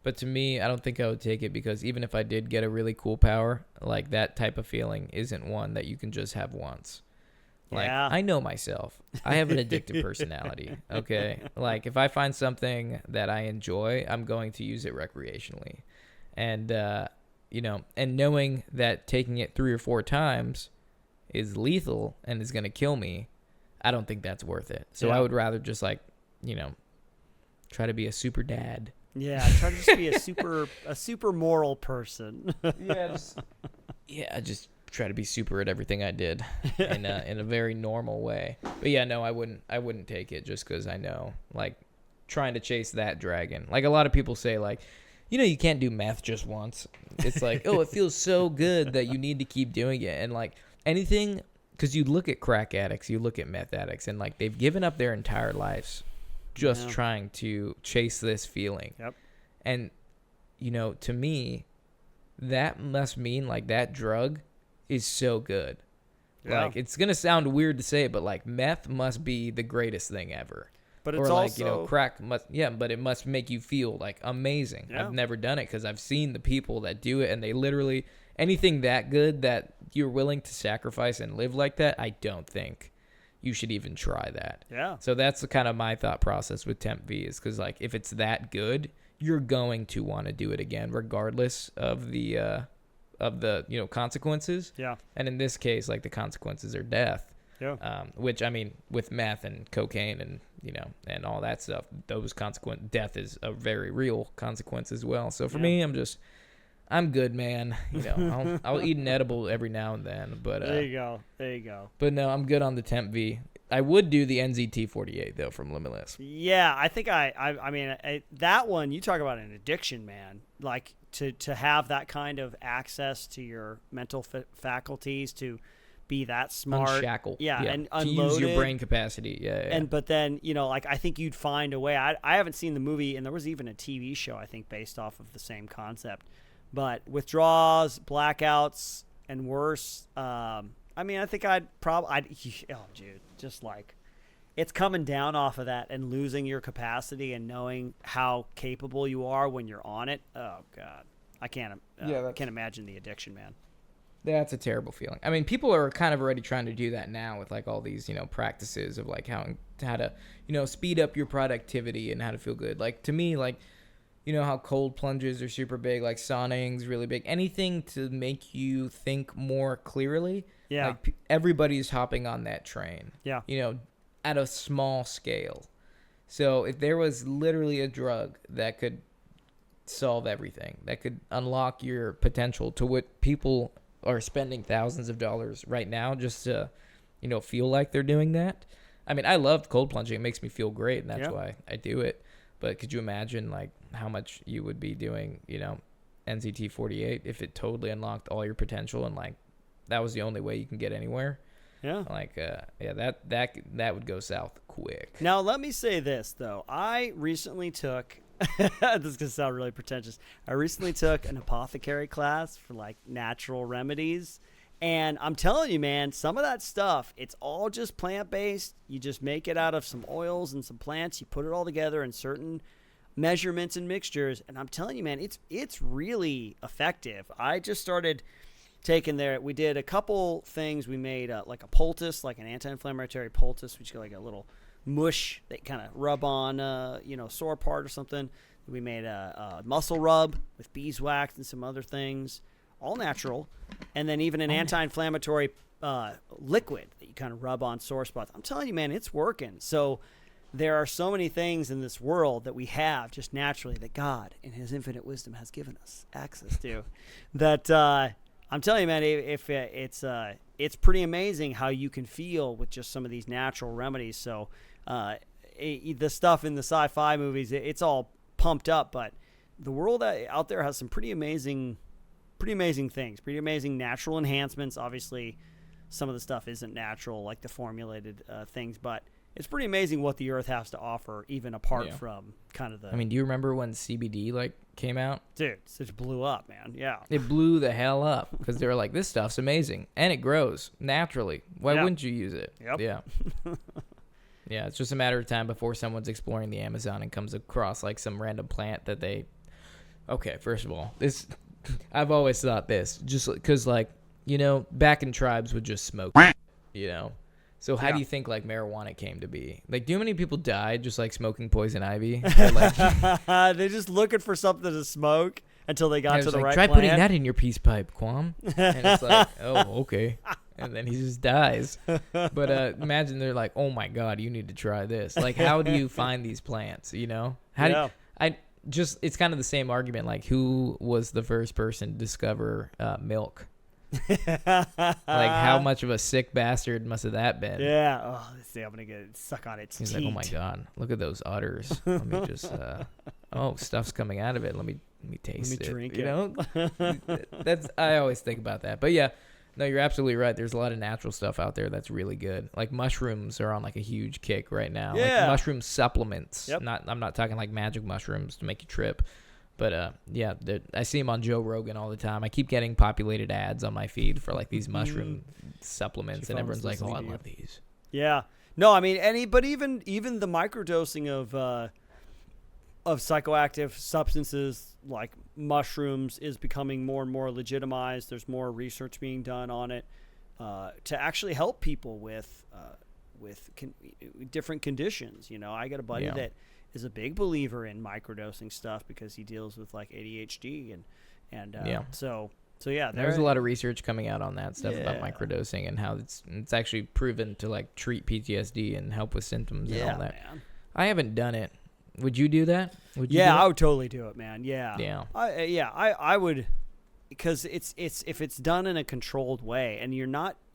[SPEAKER 2] But to me, I don't think I would take it because even if I did get a really cool power, that type of feeling isn't one that you can just have once. I know myself. I have an addictive personality, okay? If I find something that I enjoy, I'm going to use it recreationally. And, and knowing that taking it 3 or 4 times is lethal and is going to kill me, I don't think that's worth it. So I would rather just, try to be a super dad.
[SPEAKER 3] Yeah, try to just be a super moral person.
[SPEAKER 2] Just try to be super at everything I did in a very normal way. But yeah, no, I wouldn't take it just because I know trying to chase that dragon. A lot of people say you can't do meth just once. It's it feels so good that you need to keep doing it. And anything, because you look at crack addicts, you look at meth addicts, and they've given up their entire lives just trying to chase this feeling.
[SPEAKER 3] Yep.
[SPEAKER 2] And, to me, that must mean like that drug is so good.
[SPEAKER 3] Yeah.
[SPEAKER 2] Like, it's gonna sound weird to say it, but like meth must be the greatest thing ever.
[SPEAKER 3] But
[SPEAKER 2] Or
[SPEAKER 3] it's
[SPEAKER 2] like,
[SPEAKER 3] also
[SPEAKER 2] crack must, but it must make you feel like amazing.
[SPEAKER 3] Yeah.
[SPEAKER 2] I've never done it because I've seen the people that do it, and they literally, anything that good that you're willing to sacrifice and live like that, I don't think you should even try that.
[SPEAKER 3] Yeah.
[SPEAKER 2] So that's the kind of my thought process with Temp V, is because like if it's that good, you're going to want to do it again regardless of the consequences.
[SPEAKER 3] Yeah.
[SPEAKER 2] And in this case, like the consequences are death.
[SPEAKER 3] Yeah.
[SPEAKER 2] Which, I mean, with meth and cocaine and and all that stuff, those death is a very real consequence as well. So for me, I'm good, man. I'll eat an edible every now and then, but
[SPEAKER 3] There you go.
[SPEAKER 2] But no, I'm good on the Temp V. I would do the NZT48 though from Limitless.
[SPEAKER 3] Yeah, I think I mean that one, you talk about an addiction, man. Like to have that kind of access to your mental faculties, to be that smart,
[SPEAKER 2] unshackle,
[SPEAKER 3] and
[SPEAKER 2] to
[SPEAKER 3] unloaded,
[SPEAKER 2] use your brain capacity,
[SPEAKER 3] And but then like I think you'd find a way. I haven't seen the movie, and there was even a TV show I think based off of the same concept, but withdrawals, blackouts, and worse. I mean, I think oh dude, just like it's coming down off of that and losing your capacity and knowing how capable you are when you're on it. Oh God, I can't imagine the addiction, man.
[SPEAKER 2] That's a terrible feeling. I mean, people are kind of already trying to do that now with like all these, practices of like how to, speed up your productivity and how to feel good. Like to me, like, how cold plunges are super big, like sauning's really big. Anything to make you think more clearly.
[SPEAKER 3] Yeah.
[SPEAKER 2] Like everybody's hopping on that train.
[SPEAKER 3] Yeah.
[SPEAKER 2] At a small scale. So if there was literally a drug that could solve everything, that could unlock your potential to what people are spending thousands of dollars right now just to, feel like they're doing that. I mean, I love cold plunging. It makes me feel great, and that's why I do it. But could you imagine, like, how much you would be doing, NZT48 if it totally unlocked all your potential and, like, that was the only way you can get anywhere?
[SPEAKER 3] Yeah.
[SPEAKER 2] Like, that would go south quick.
[SPEAKER 3] Now, let me say this, though. I recently took... this is going to sound really pretentious. I recently took an apothecary class for like natural remedies. And I'm telling you, man, some of that stuff, it's all just plant-based. You just make it out of some oils and some plants. You put it all together in certain measurements and mixtures. And I'm telling you, man, it's really effective. I just started taking we did a couple things. We made like a poultice, like an anti-inflammatory poultice, which is like a little mush that kind of rub on sore part or something. We made a muscle rub with beeswax and some other things, all natural, and then even an anti-inflammatory liquid that you kind of rub on sore spots. I'm telling you, man, it's working. So there are so many things in this world that we have just naturally that God in his infinite wisdom has given us access to that I'm telling you, man, if it's pretty amazing how you can feel with just some of these natural remedies. So the stuff in the sci-fi movies, it's all pumped up, but the world out there has some pretty amazing things, pretty amazing natural enhancements. Obviously, some of the stuff isn't natural, like the formulated things, but it's pretty amazing what the earth has to offer, even apart from kind of the...
[SPEAKER 2] I mean, do you remember when CBD, like, came out?
[SPEAKER 3] Dude, it just blew up, man. Yeah.
[SPEAKER 2] It blew the hell up because they were like, this stuff's amazing. And it grows naturally. Why wouldn't you use it?
[SPEAKER 3] Yep.
[SPEAKER 2] Yeah. Yeah, it's just a matter of time before someone's exploring the Amazon and comes across, like, some random plant that they... Okay, first of all, this... I've always thought this. Just because, like, back in tribes would just smoke, So how do you think, like, marijuana came to be? Like, do you know how many people died just, like, smoking poison ivy?
[SPEAKER 3] They're just looking for something to smoke until they got to the right
[SPEAKER 2] try
[SPEAKER 3] plant.
[SPEAKER 2] putting that in your peace pipe, Quam. And it's like, oh, okay. And then he just dies. But imagine they're like, oh, my God, you need to try this. Like, how do you find these plants, it's kind of the same argument, like, who was the first person to discover milk? Like, how much of a sick bastard must have that been?
[SPEAKER 3] Yeah. Oh, see, I'm gonna get suck on its teat.
[SPEAKER 2] He's like, oh my God, look at those udders. Let me just, stuff's coming out of it. Let me taste it.
[SPEAKER 3] Drink it.
[SPEAKER 2] That's I always think about that. But yeah, no, you're absolutely right. There's a lot of natural stuff out there that's really good. Like mushrooms are on like a huge kick right now.
[SPEAKER 3] Yeah.
[SPEAKER 2] Like mushroom supplements.
[SPEAKER 3] Yep.
[SPEAKER 2] I'm not talking like magic mushrooms to make you trip. But yeah, I see him on Joe Rogan all the time. I keep getting populated ads on my feed for like these mushroom supplements, and everyone's like, "Oh, I love these."
[SPEAKER 3] Yeah. No, I mean, but even the microdosing of psychoactive substances like mushrooms is becoming more and more legitimized. There's more research being done on it to actually help people with different conditions. You know, I got a buddy that is a big believer in microdosing stuff because he deals with like ADHD and so yeah,
[SPEAKER 2] there's a lot of research coming out on that stuff about microdosing and how it's actually proven to like treat PTSD and help with symptoms and all that. Man. I haven't done it. Would you do that?
[SPEAKER 3] I would totally do it, man. Yeah.
[SPEAKER 2] Yeah.
[SPEAKER 3] I would, because it's if it's done in a controlled way, and you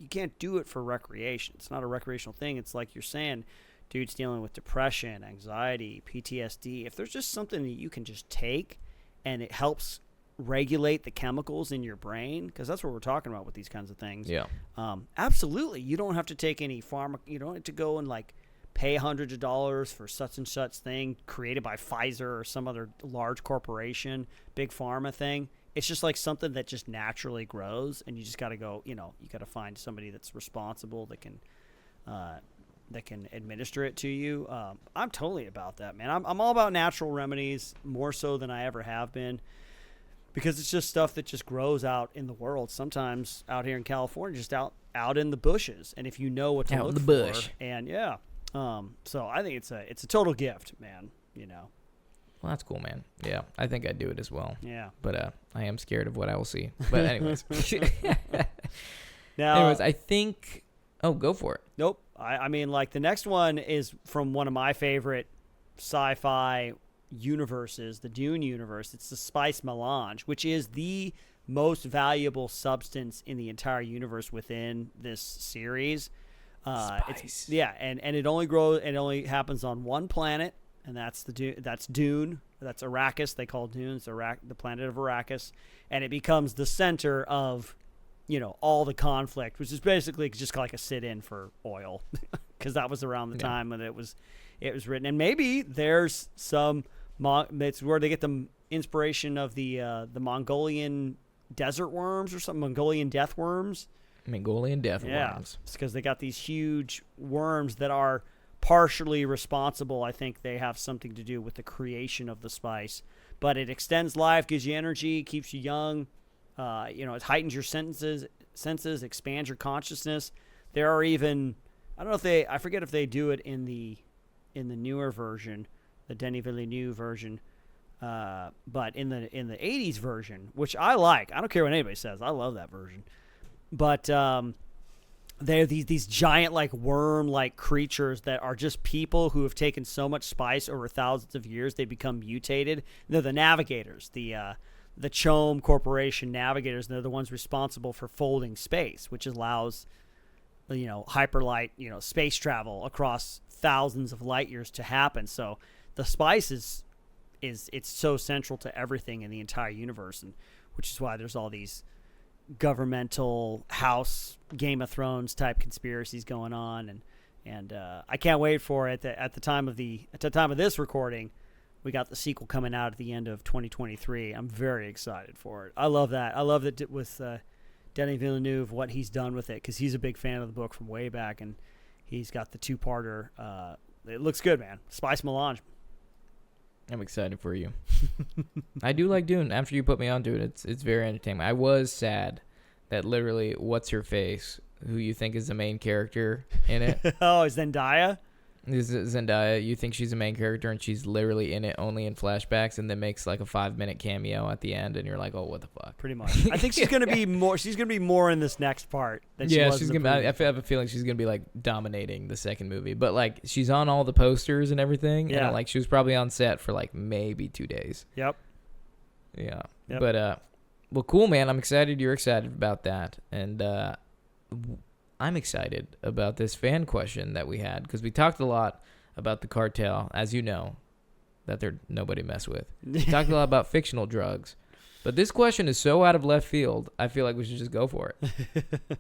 [SPEAKER 3] can't do it for recreation. It's not a recreational thing. It's like you're saying, dude's dealing with depression, anxiety, PTSD. If there's just something that you can just take, and it helps regulate the chemicals in your brain, because that's what we're talking about with these kinds of things.
[SPEAKER 2] Yeah.
[SPEAKER 3] Absolutely. You don't have to take any you don't have to go and like pay hundreds of dollars for such and such thing created by Pfizer or some other large corporation, big pharma thing. It's just like something that just naturally grows, and you just got to go, you got to find somebody that's responsible that can administer it to you. I'm totally about that, man. I'm all about natural remedies more so than I ever have been, because it's just stuff that just grows out in the world. Sometimes out here in California, just out in the bushes, and if you know what to look for, and so I think it's a total gift, man.
[SPEAKER 2] Well, that's cool, man. Yeah, I think I'd do it as well.
[SPEAKER 3] Yeah,
[SPEAKER 2] but I am scared of what I will see. But anyways,
[SPEAKER 3] now,
[SPEAKER 2] I think. Oh, go for it.
[SPEAKER 3] Nope. I mean, like the next one is from one of my favorite sci-fi universes, the Dune universe. It's the spice melange, which is the most valuable substance in the entire universe within this series.
[SPEAKER 2] Spice.
[SPEAKER 3] And it only grows. It only happens on one planet, and that's that's Dune. That's Arrakis. They call Dune the planet of Arrakis, and it becomes the center of, all the conflict, which is basically just like a sit-in for oil, because that was around the time when it was written. And maybe there's some. It's where they get the inspiration of the Mongolian desert worms or some Mongolian death worms.
[SPEAKER 2] Mongolian death worms.
[SPEAKER 3] It's because they got these huge worms that are partially responsible. I think they have something to do with the creation of the spice. But it extends life, gives you energy, keeps you young. It heightens your senses, expands your consciousness. There are even, I forget if they do it in the newer version, the Denis Villeneuve version, but in the 80s version, which I like. I don't care what anybody says. I love that version. But they're these giant like worm like creatures that are just people who have taken so much spice over thousands of years they become mutated. They're the navigators, the Chom Corporation navigators, and they're the ones responsible for folding space, which allows hyperlight space travel across thousands of light years to happen. So the spice is it's so central to everything in the entire universe, and which is why there's all these governmental house Game of Thrones type conspiracies going on, and I can't wait for it. At the time of this recording, we got the sequel coming out at the end of 2023. I'm very excited for it. I love that. I love that with Denis Villeneuve, what he's done with it, because he's a big fan of the book from way back, and he's got the two-parter. It looks good, man. Spice melange.
[SPEAKER 2] I'm excited for you. I do like Dune. After you put me onto it, it's very entertaining. I was sad that literally what's her face, who you think is the main character in it.
[SPEAKER 3] Oh, is Zendaya?
[SPEAKER 2] Is Zendaya. You think she's the main character, and she's literally in it only in flashbacks, and then makes like a 5-minute cameo at the end, and you're like, oh, what the fuck?
[SPEAKER 3] Pretty much. I think she's gonna be more. She's gonna be more in this next part than she was.
[SPEAKER 2] She's gonna. I have a feeling she's gonna be like dominating the second movie, but like she's on all the posters and everything.
[SPEAKER 3] Yeah.
[SPEAKER 2] And like she was probably on set for like maybe 2 days.
[SPEAKER 3] Yep.
[SPEAKER 2] Yeah. Yep. But well, cool, man. I'm excited. You're excited about that, and I'm excited about this fan question that we had, because we talked a lot about the cartel, as you know, that they're nobody mess with. We talked a lot about fictional drugs, but this question is so out of left field, I feel like we should just go for it.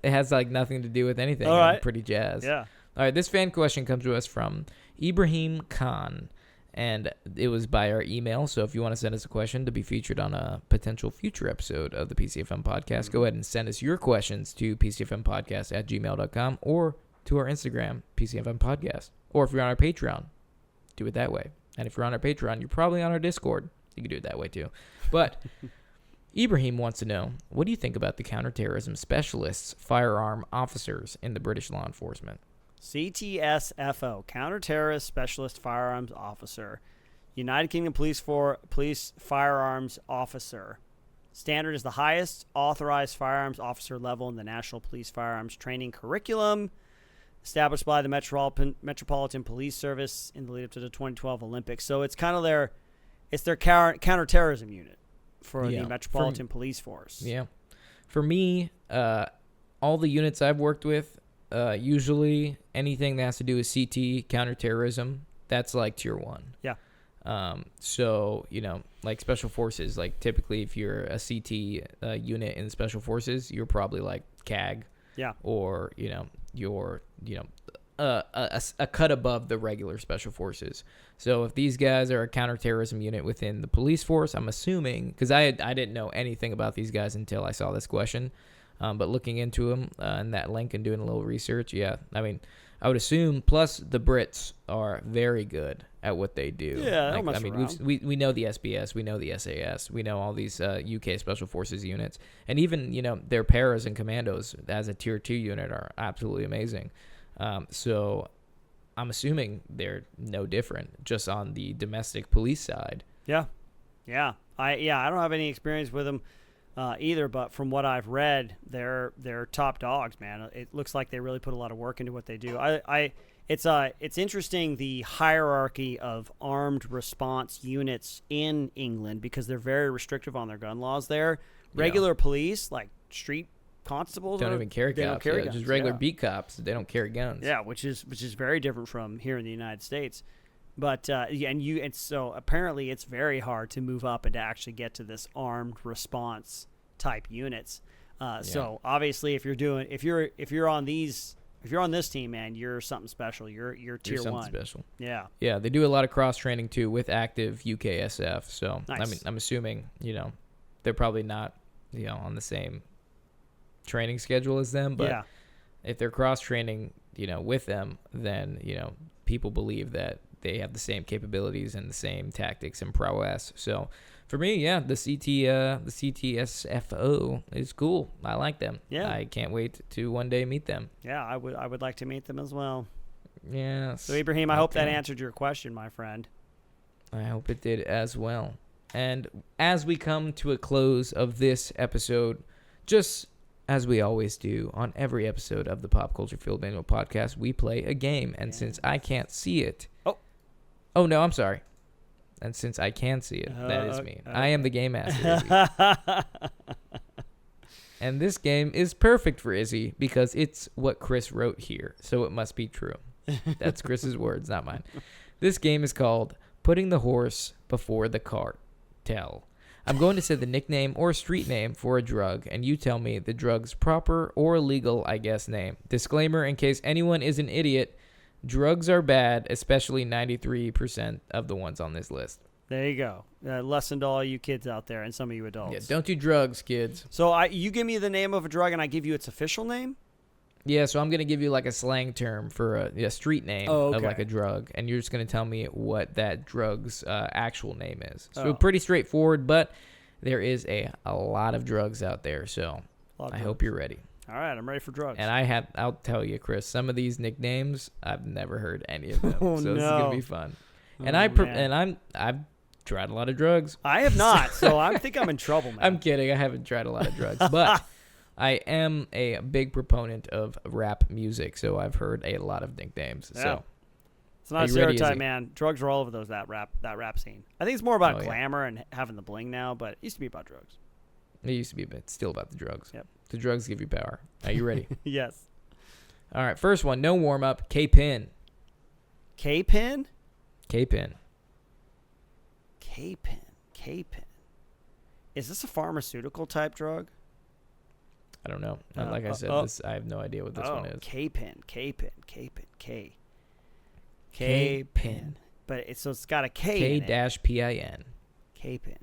[SPEAKER 2] It has like nothing to do with anything.
[SPEAKER 3] All right.
[SPEAKER 2] I'm pretty jazzed.
[SPEAKER 3] Yeah.
[SPEAKER 2] All right, this fan question comes to us from Ibrahim Khan, And it was by our email. So if you want to send us a question to be featured on a potential future episode of the PCFM podcast, go ahead and send us your questions to pcfmpodcast@gmail.com or to our Instagram, PCFM Podcast. Or if you're on our Patreon, do it that way. And if you're on our Patreon, you're probably on our Discord. You can do it that way too. But Ibrahim wants to know, what do you think about the counterterrorism specialists, firearm officers in the British law enforcement?
[SPEAKER 3] CTSFO, Counter-Terrorist Specialist Firearms Officer. United Kingdom Police Firearms Officer. Standard is the highest authorized firearms officer level in the National Police Firearms Training Curriculum, established by the Metropolitan Police Service in the lead up to the 2012 Olympics. So it's kind of their counterterrorism unit for the Metropolitan Police Force.
[SPEAKER 2] Yeah. For me, all the units I've worked with, usually anything that has to do with CT, counterterrorism, that's like tier 1.
[SPEAKER 3] Yeah.
[SPEAKER 2] So, like special forces, like typically if you're a CT unit in special forces, you're probably like CAG.
[SPEAKER 3] Yeah.
[SPEAKER 2] Or, you're, a cut above the regular special forces. So if these guys are a counterterrorism unit within the police force, I'm assuming, because I didn't know anything about these guys until I saw this question. But looking into them and that link and doing a little research, I would assume. Plus, the Brits are very good at what they do.
[SPEAKER 3] Yeah,
[SPEAKER 2] we know the SBS, we know the SAS, we know all these UK Special Forces units, and even their paras and commandos as a tier 2 unit are absolutely amazing. So I'm assuming they're no different, just on the domestic police side.
[SPEAKER 3] Yeah. I don't have any experience with them. Either, but from what I've read, they're top dogs, man. It looks like they really put a lot of work into what they do. It's interesting, the hierarchy of armed response units in England, because they're very restrictive on their gun laws there. Regular police, like street constables,
[SPEAKER 2] don't even carry guns. Just regular beat cops. They don't carry guns.
[SPEAKER 3] Yeah, which is very different from here in the United States. But so apparently it's very hard to move up and to actually get to this armed response type units. So obviously if you're on this team, man, you're something special. You're tier 1.
[SPEAKER 2] Something special.
[SPEAKER 3] Yeah.
[SPEAKER 2] Yeah, they do a lot of cross training too with active UKSF. So
[SPEAKER 3] nice.
[SPEAKER 2] I'm assuming they're probably not on the same training schedule as them, but if they're cross training with them, then people believe that they have the same capabilities and the same tactics and prowess. So for me, the CTSFO is cool. I like them.
[SPEAKER 3] Yeah.
[SPEAKER 2] I can't wait to one day meet them.
[SPEAKER 3] Yeah, I would like to meet them as well.
[SPEAKER 2] Yes.
[SPEAKER 3] So Ibrahim, I hope that answered your question, my friend.
[SPEAKER 2] I hope it did as well. And as we come to a close of this episode, just as we always do on every episode of the Pop Culture Field Manual podcast, we play a game. And since I can't see it... Oh, no, I'm sorry. And since I can see it, that is me. I am the game master, Izzy. And this game is perfect for Izzy because it's what Chris wrote here, so it must be true. That's Chris's words, not mine. This game is called Putting the Horse Before the Cartel. I'm going to say the nickname or street name for a drug, and you tell me the drug's proper or legal, I guess, name. Disclaimer, in case anyone is an idiot, drugs are bad, especially 93% of the ones on this list.
[SPEAKER 3] There you go. Lesson to all you kids out there and some of you adults.
[SPEAKER 2] Yeah, don't do drugs, kids.
[SPEAKER 3] So you give me the name of a drug and I give you its official name?
[SPEAKER 2] Yeah, so I'm going to give you like a slang term for a street name of like a drug, and you're just going to tell me what that drug's actual name is. So pretty straightforward, but there is a lot of drugs out there, so I hope you're ready.
[SPEAKER 3] All right, I'm ready for drugs.
[SPEAKER 2] And I'll tell you, Chris, some of these nicknames I've never heard any of them. So this is gonna be fun. And I've tried a lot of drugs.
[SPEAKER 3] I have not, so I think I'm in trouble, man.
[SPEAKER 2] I'm kidding. I haven't tried a lot of drugs, but I am a big proponent of rap music, so I've heard a lot of nicknames.
[SPEAKER 3] Yeah.
[SPEAKER 2] So
[SPEAKER 3] it's not a stereotype, man. Drugs are all over that rap scene. I think it's more about glamour and having the bling now, but it used to be about drugs.
[SPEAKER 2] It used to be, but it's still about the drugs.
[SPEAKER 3] Yep.
[SPEAKER 2] The drugs give you power. Are you ready?
[SPEAKER 3] Yes.
[SPEAKER 2] All right, first one, no warm-up, K-Pin.
[SPEAKER 3] K-Pin?
[SPEAKER 2] K-Pin.
[SPEAKER 3] K-Pin. K-Pin. Is this a pharmaceutical type drug?
[SPEAKER 2] I don't know. Like I said, I have no idea what this one is.
[SPEAKER 3] K-Pin. K-Pin. K-Pin. K.
[SPEAKER 2] K-Pin.
[SPEAKER 3] but it's got a K
[SPEAKER 2] K
[SPEAKER 3] in it.
[SPEAKER 2] dash P-I-N.
[SPEAKER 3] K-pin.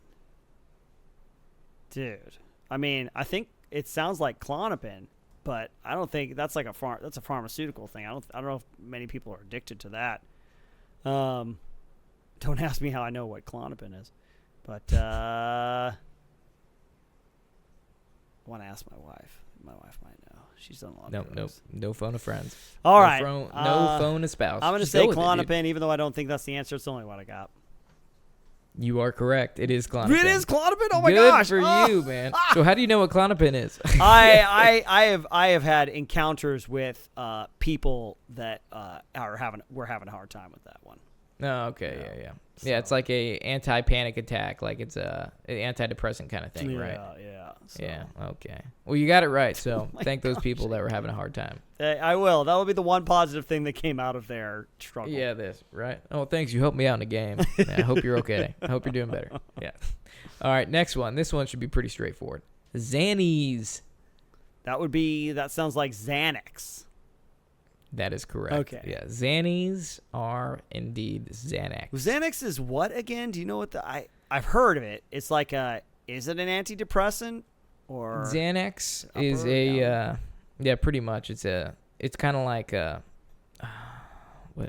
[SPEAKER 3] Dude. I mean, I think it sounds like Klonopin, but I don't think that's like that's a pharmaceutical thing. I don't know if many people are addicted to that. Don't ask me how I know what Klonopin is. But I want to ask my wife. My wife might know. She's done a lot of drugs.
[SPEAKER 2] No phone of friends.
[SPEAKER 3] All
[SPEAKER 2] no
[SPEAKER 3] right.
[SPEAKER 2] No phone of spouse.
[SPEAKER 3] I'm going to
[SPEAKER 2] Just
[SPEAKER 3] say
[SPEAKER 2] go with it, dude.
[SPEAKER 3] Klonopin, even though I don't think that's the answer. It's the only one I got.
[SPEAKER 2] You are correct. It is Klonopin.
[SPEAKER 3] It is Klonopin? Oh, my
[SPEAKER 2] Good
[SPEAKER 3] gosh.
[SPEAKER 2] for you, man. So how do you know what Klonopin is?
[SPEAKER 3] I have had encounters with people that we're having a hard time with that one.
[SPEAKER 2] Oh, okay. Yeah.
[SPEAKER 3] So.
[SPEAKER 2] Yeah, it's like a anti-panic attack. Like it's an antidepressant kind of thing, right?
[SPEAKER 3] Yeah. So.
[SPEAKER 2] Yeah, okay. Well, you got it right, so thank those people that were having a hard time.
[SPEAKER 3] I will. That will be the one positive thing that came out of their struggle.
[SPEAKER 2] Yeah, right? Oh, thanks. You helped me out in the game. Yeah, I hope you're okay. I hope you're doing better. Yeah. All right, next one. This one should be pretty straightforward. Xannies.
[SPEAKER 3] That sounds like Xanax.
[SPEAKER 2] That is correct.
[SPEAKER 3] Okay.
[SPEAKER 2] Yeah, Xannies are indeed Xanax.
[SPEAKER 3] Xanax is what again? Do you know what I've heard of it. It's like is it an antidepressant or
[SPEAKER 2] Xanax is a yeah, pretty much. It's kind of like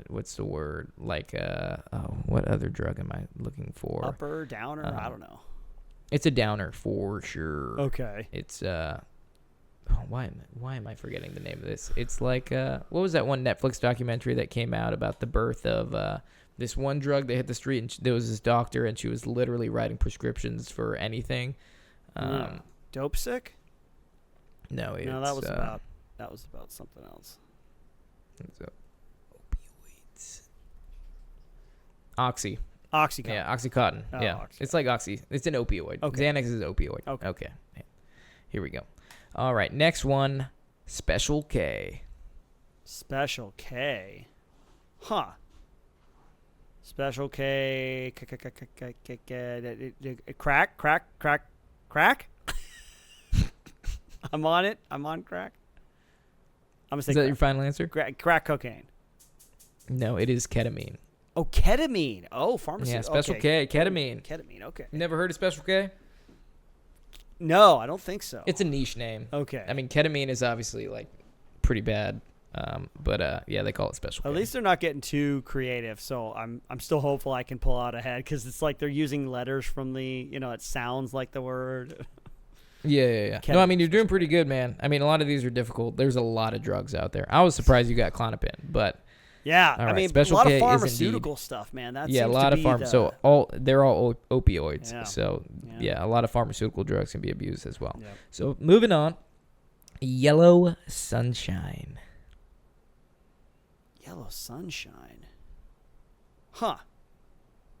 [SPEAKER 2] what's the word? Like what other drug am I looking for?
[SPEAKER 3] Upper, downer, I don't know.
[SPEAKER 2] It's a downer for sure.
[SPEAKER 3] Okay.
[SPEAKER 2] It's why am I forgetting the name of this? It's like what was that one Netflix documentary that came out about the birth of this one drug that hit the street, and there was this doctor, and she was literally writing prescriptions for anything.
[SPEAKER 3] Dope sick?
[SPEAKER 2] No,
[SPEAKER 3] that was about something else.
[SPEAKER 2] Opioids. Oxy.
[SPEAKER 3] Oxycontin.
[SPEAKER 2] Yeah, Oxycontin.
[SPEAKER 3] Oh,
[SPEAKER 2] yeah,
[SPEAKER 3] Oxycontin.
[SPEAKER 2] it's like Oxy. It's an opioid.
[SPEAKER 3] Okay.
[SPEAKER 2] Xanax is an opioid. Okay. Here we go. All right, next one, Special K.
[SPEAKER 3] Special K. Huh. Special K. Crack. I'm on it. I'm on crack. I'm gonna say
[SPEAKER 2] Is that your final answer?
[SPEAKER 3] crack cocaine.
[SPEAKER 2] No, it is ketamine.
[SPEAKER 3] Oh, ketamine. Oh, pharmaceutical.
[SPEAKER 2] Yeah, Special K, ketamine.
[SPEAKER 3] Ketamine. Okay.
[SPEAKER 2] You never heard of Special K?
[SPEAKER 3] No, I don't think so.
[SPEAKER 2] It's a niche name.
[SPEAKER 3] Okay.
[SPEAKER 2] I mean, ketamine is obviously like pretty bad, but yeah, they call it Special K.
[SPEAKER 3] At least they're not getting too creative, so I'm still hopeful I can pull out ahead because it's like they're using letters from the it sounds like the word.
[SPEAKER 2] Yeah. No, I mean you're doing pretty good, man. I mean a lot of these are difficult. There's a lot of drugs out there. I was surprised you got Klonopin, but
[SPEAKER 3] yeah,
[SPEAKER 2] right,
[SPEAKER 3] I mean
[SPEAKER 2] Special
[SPEAKER 3] a lot
[SPEAKER 2] K
[SPEAKER 3] of
[SPEAKER 2] is
[SPEAKER 3] pharmaceutical stuff, man. That
[SPEAKER 2] yeah, a
[SPEAKER 3] seems
[SPEAKER 2] lot
[SPEAKER 3] to
[SPEAKER 2] of
[SPEAKER 3] be
[SPEAKER 2] pharma. So they're all opioids.
[SPEAKER 3] Yeah.
[SPEAKER 2] So yeah, a lot of pharmaceutical drugs can be abused as well.
[SPEAKER 3] Yep.
[SPEAKER 2] So moving on, Yellow Sunshine.
[SPEAKER 3] Yellow Sunshine. Huh.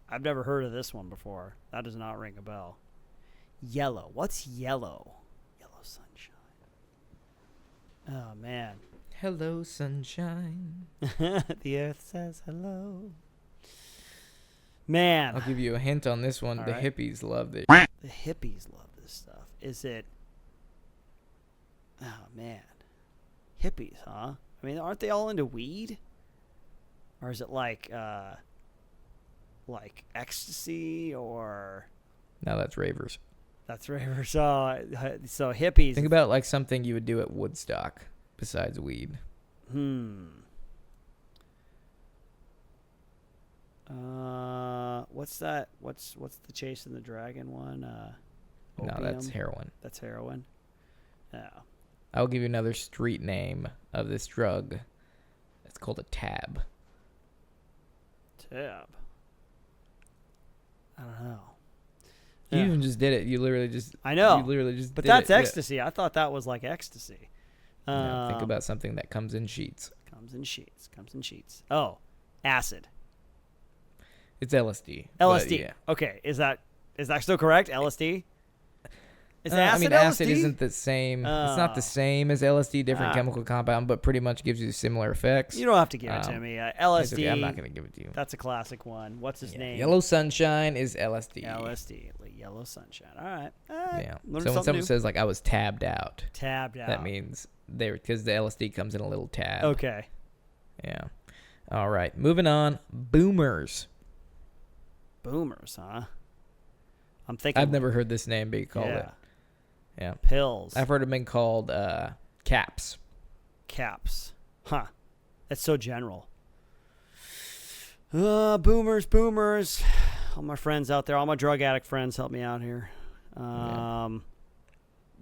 [SPEAKER 3] I've never heard of this one before. That does not ring a bell. Yellow. What's yellow? Yellow Sunshine. Oh, man.
[SPEAKER 2] Hello, sunshine.
[SPEAKER 3] The earth says hello. Man.
[SPEAKER 2] I'll give you a hint on this one.
[SPEAKER 3] All
[SPEAKER 2] The
[SPEAKER 3] right.
[SPEAKER 2] hippies love it.
[SPEAKER 3] The hippies love this stuff. Is it... Oh, man. Hippies, huh? I mean, aren't they all into weed? Or is it like ecstasy or...
[SPEAKER 2] No, that's ravers.
[SPEAKER 3] That's right. So hippies.
[SPEAKER 2] Think about like something you would do at Woodstock besides weed.
[SPEAKER 3] What's that? What's the Chasing the Dragon one?
[SPEAKER 2] No, that's
[SPEAKER 3] Opium?
[SPEAKER 2] heroin.
[SPEAKER 3] That's heroin. Yeah.
[SPEAKER 2] I'll give you another street name of this drug. It's called a tab.
[SPEAKER 3] Tab. I don't know.
[SPEAKER 2] You
[SPEAKER 3] Yeah.
[SPEAKER 2] even just did it. You literally just.
[SPEAKER 3] I know.
[SPEAKER 2] You literally just.
[SPEAKER 3] But
[SPEAKER 2] did
[SPEAKER 3] that's
[SPEAKER 2] it. Yeah.
[SPEAKER 3] ecstasy. I thought that was like ecstasy.
[SPEAKER 2] No, think about something that comes in sheets.
[SPEAKER 3] Comes in sheets. Oh, acid.
[SPEAKER 2] It's LSD.
[SPEAKER 3] LSD.
[SPEAKER 2] But yeah.
[SPEAKER 3] Okay, is that still correct? LSD. Is
[SPEAKER 2] I
[SPEAKER 3] acid
[SPEAKER 2] mean,
[SPEAKER 3] LSD?
[SPEAKER 2] acid isn't the same. It's not the same as LSD, different chemical compound, but pretty much gives you similar effects.
[SPEAKER 3] You don't have to give it to me. LSD.
[SPEAKER 2] It's okay, I'm not going to give it to you.
[SPEAKER 3] That's a classic one. What's his name?
[SPEAKER 2] Yellow Sunshine is LSD.
[SPEAKER 3] LSD. Yellow Sunshine. All right.
[SPEAKER 2] Yeah.
[SPEAKER 3] Learn
[SPEAKER 2] So when
[SPEAKER 3] something
[SPEAKER 2] someone
[SPEAKER 3] new.
[SPEAKER 2] says like I was tabbed out,
[SPEAKER 3] Tabbed
[SPEAKER 2] that means because the LSD comes in a little tab.
[SPEAKER 3] Okay.
[SPEAKER 2] Yeah. All right. Moving on. Boomers.
[SPEAKER 3] Boomers, huh? I'm thinking.
[SPEAKER 2] I've never heard this name be called
[SPEAKER 3] yeah.
[SPEAKER 2] it. Yeah.
[SPEAKER 3] Pills.
[SPEAKER 2] I've heard it been called caps.
[SPEAKER 3] Caps. Huh. That's so general. Boomers. All my friends out there, all my drug addict friends, help me out here.
[SPEAKER 2] Honestly,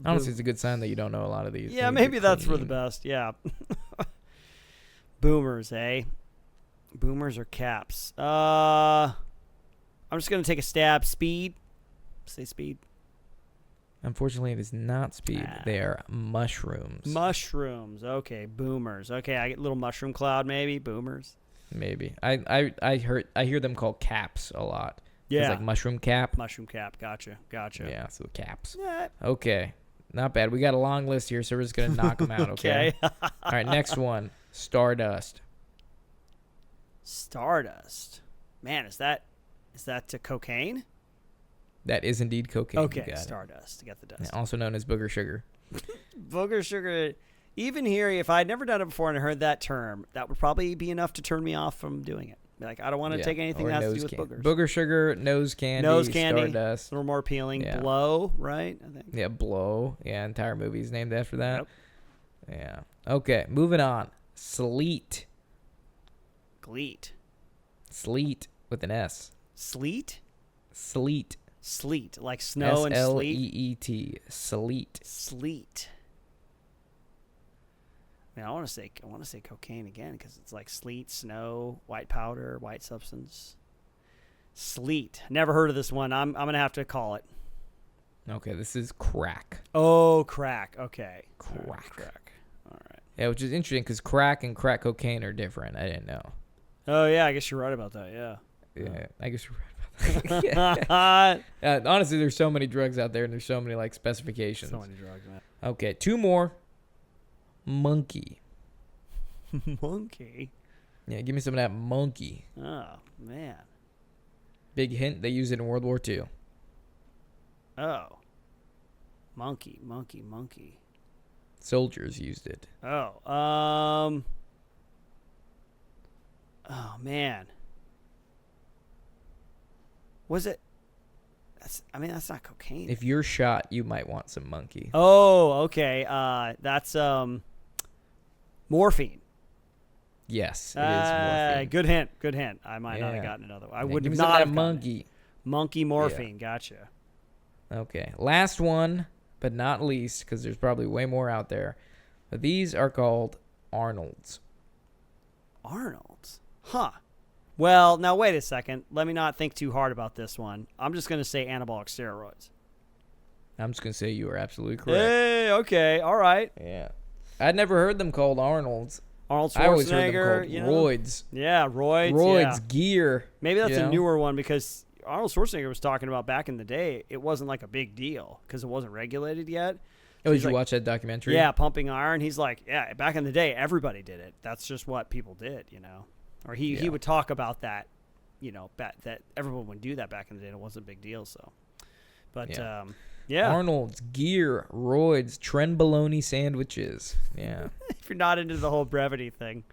[SPEAKER 2] it's a good sign that you don't know a lot of these.
[SPEAKER 3] Yeah, maybe that's for the best. Yeah. Boomers, eh? Boomers or caps? I'm just going to take a stab. Speed. Say speed.
[SPEAKER 2] Unfortunately, it is not speed. They are mushrooms.
[SPEAKER 3] Mushrooms. Okay, boomers. Okay, I get a little mushroom cloud maybe. Boomers.
[SPEAKER 2] Maybe. I hear them called caps a lot.
[SPEAKER 3] Yeah.
[SPEAKER 2] It's like mushroom cap.
[SPEAKER 3] Mushroom cap. Gotcha.
[SPEAKER 2] Yeah, so caps.
[SPEAKER 3] Yeah.
[SPEAKER 2] Okay. Not bad. We got a long list here, so we're just going to knock them out, okay? All right, next one. Stardust.
[SPEAKER 3] Stardust. Man, is that to cocaine?
[SPEAKER 2] That is indeed cocaine.
[SPEAKER 3] Okay,
[SPEAKER 2] You got
[SPEAKER 3] Stardust. To get the dust.
[SPEAKER 2] it. Also known as booger sugar.
[SPEAKER 3] Booger sugar. Even here, if I'd never done it before and I heard that term, that would probably be enough to turn me off from doing it. Be like, I don't want to take anything
[SPEAKER 2] or
[SPEAKER 3] that has to
[SPEAKER 2] nose
[SPEAKER 3] do with boogers.
[SPEAKER 2] Booger sugar, nose candy, Stardust.
[SPEAKER 3] A little more appealing.
[SPEAKER 2] Yeah.
[SPEAKER 3] Blow, right? I think.
[SPEAKER 2] Yeah, Blow. Yeah, entire movie's named after that.
[SPEAKER 3] Yep.
[SPEAKER 2] Yeah. Okay, moving on. Sleet.
[SPEAKER 3] Gleet.
[SPEAKER 2] Sleet with an S.
[SPEAKER 3] Sleet?
[SPEAKER 2] Sleet.
[SPEAKER 3] Sleet. Like snow and sleet?
[SPEAKER 2] S-L-E-E-T. Sleet.
[SPEAKER 3] Sleet. Man, I want to say cocaine again because it's like sleet, snow, white powder, white substance. Sleet. Never heard of this one. I'm gonna have to call it.
[SPEAKER 2] Okay, this is crack.
[SPEAKER 3] Oh, crack. Okay.
[SPEAKER 2] Crack.
[SPEAKER 3] All right.
[SPEAKER 2] Yeah, which is interesting because crack and crack cocaine are different. I didn't know.
[SPEAKER 3] Oh yeah, I guess you're right about that. Yeah.
[SPEAKER 2] Yeah, I guess you're right about that. Yeah. Honestly, there's so many drugs out there and there's so many like specifications.
[SPEAKER 3] So many drugs, man.
[SPEAKER 2] Okay, two more. Monkey.
[SPEAKER 3] Monkey.
[SPEAKER 2] Yeah, give me some of that monkey.
[SPEAKER 3] Oh man.
[SPEAKER 2] Big hint, they use it in World War II.
[SPEAKER 3] Oh. Monkey.
[SPEAKER 2] Soldiers used it.
[SPEAKER 3] Oh. Oh man. Was it? That's not cocaine.
[SPEAKER 2] If you're shot, you might want some monkey.
[SPEAKER 3] Oh, okay. That's morphine.
[SPEAKER 2] Yes, it is morphine.
[SPEAKER 3] Good hint. I might not have gotten another one. I would
[SPEAKER 2] give me
[SPEAKER 3] not
[SPEAKER 2] some of
[SPEAKER 3] have
[SPEAKER 2] that
[SPEAKER 3] gotten
[SPEAKER 2] monkey.
[SPEAKER 3] it. Monkey morphine. Gotcha.
[SPEAKER 2] Okay, last one, but not least, because there's probably way more out there. But these are called Arnold's.
[SPEAKER 3] Arnold's? Huh. Well, now wait a second. Let me not think too hard about this one. I'm just going to say anabolic steroids.
[SPEAKER 2] I'm just going to say you are absolutely correct.
[SPEAKER 3] Hey, okay. All right.
[SPEAKER 2] Yeah. I'd never heard them called Arnold's.
[SPEAKER 3] Arnold Schwarzenegger.
[SPEAKER 2] I always heard them called roids.
[SPEAKER 3] Yeah, roids.
[SPEAKER 2] Roids, gear.
[SPEAKER 3] Maybe that's a newer one because Arnold Schwarzenegger was talking about back in the day, it wasn't like a big deal because it wasn't regulated yet.
[SPEAKER 2] Oh, did you watch that documentary?
[SPEAKER 3] Yeah, Pumping Iron. He's like, yeah, back in the day, everybody did it. That's just what people did, Or he would talk about that, that everyone would do that back in the day. And it wasn't a big deal, so. But, yeah.
[SPEAKER 2] Arnold's, gear, roids, Trenbolone sandwiches. Yeah.
[SPEAKER 3] If you're not into the whole brevity thing.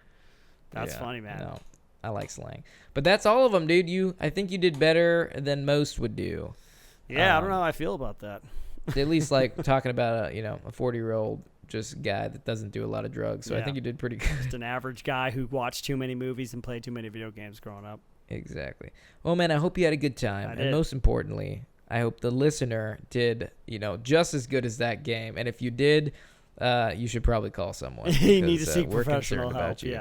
[SPEAKER 3] That's funny, man.
[SPEAKER 2] No, I like slang. But that's all of them, dude. I think you did better than most would do.
[SPEAKER 3] Yeah, I don't know how I feel about that.
[SPEAKER 2] At least like talking about a 40-year-old just guy that doesn't do a lot of drugs. So I think you did pretty good.
[SPEAKER 3] Just an average guy who watched too many movies and played too many video games growing up.
[SPEAKER 2] Exactly. Well, man, I hope you had a good time.
[SPEAKER 3] I
[SPEAKER 2] and
[SPEAKER 3] did.
[SPEAKER 2] Most importantly, I hope the listener did, just as good as that game. And if you did, you should probably call someone.
[SPEAKER 3] You need to seek
[SPEAKER 2] we're
[SPEAKER 3] professional
[SPEAKER 2] concerned
[SPEAKER 3] help.
[SPEAKER 2] about you.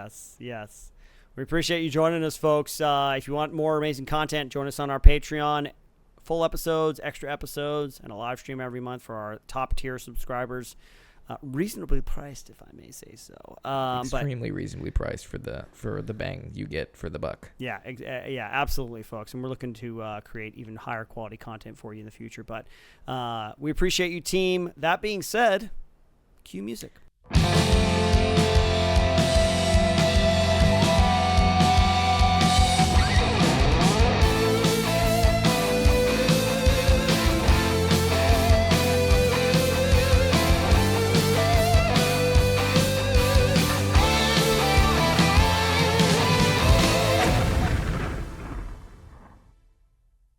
[SPEAKER 3] Yes. We appreciate you joining us, folks. If you want more amazing content, join us on our Patreon. Full episodes, extra episodes, and a live stream every month for our top-tier subscribers. Reasonably priced, if I may say so.
[SPEAKER 2] Extremely reasonably priced for the bang you get for the buck.
[SPEAKER 3] Yeah, absolutely, folks. And we're looking to create even higher quality content for you in the future. But we appreciate you, team. That being said, cue music.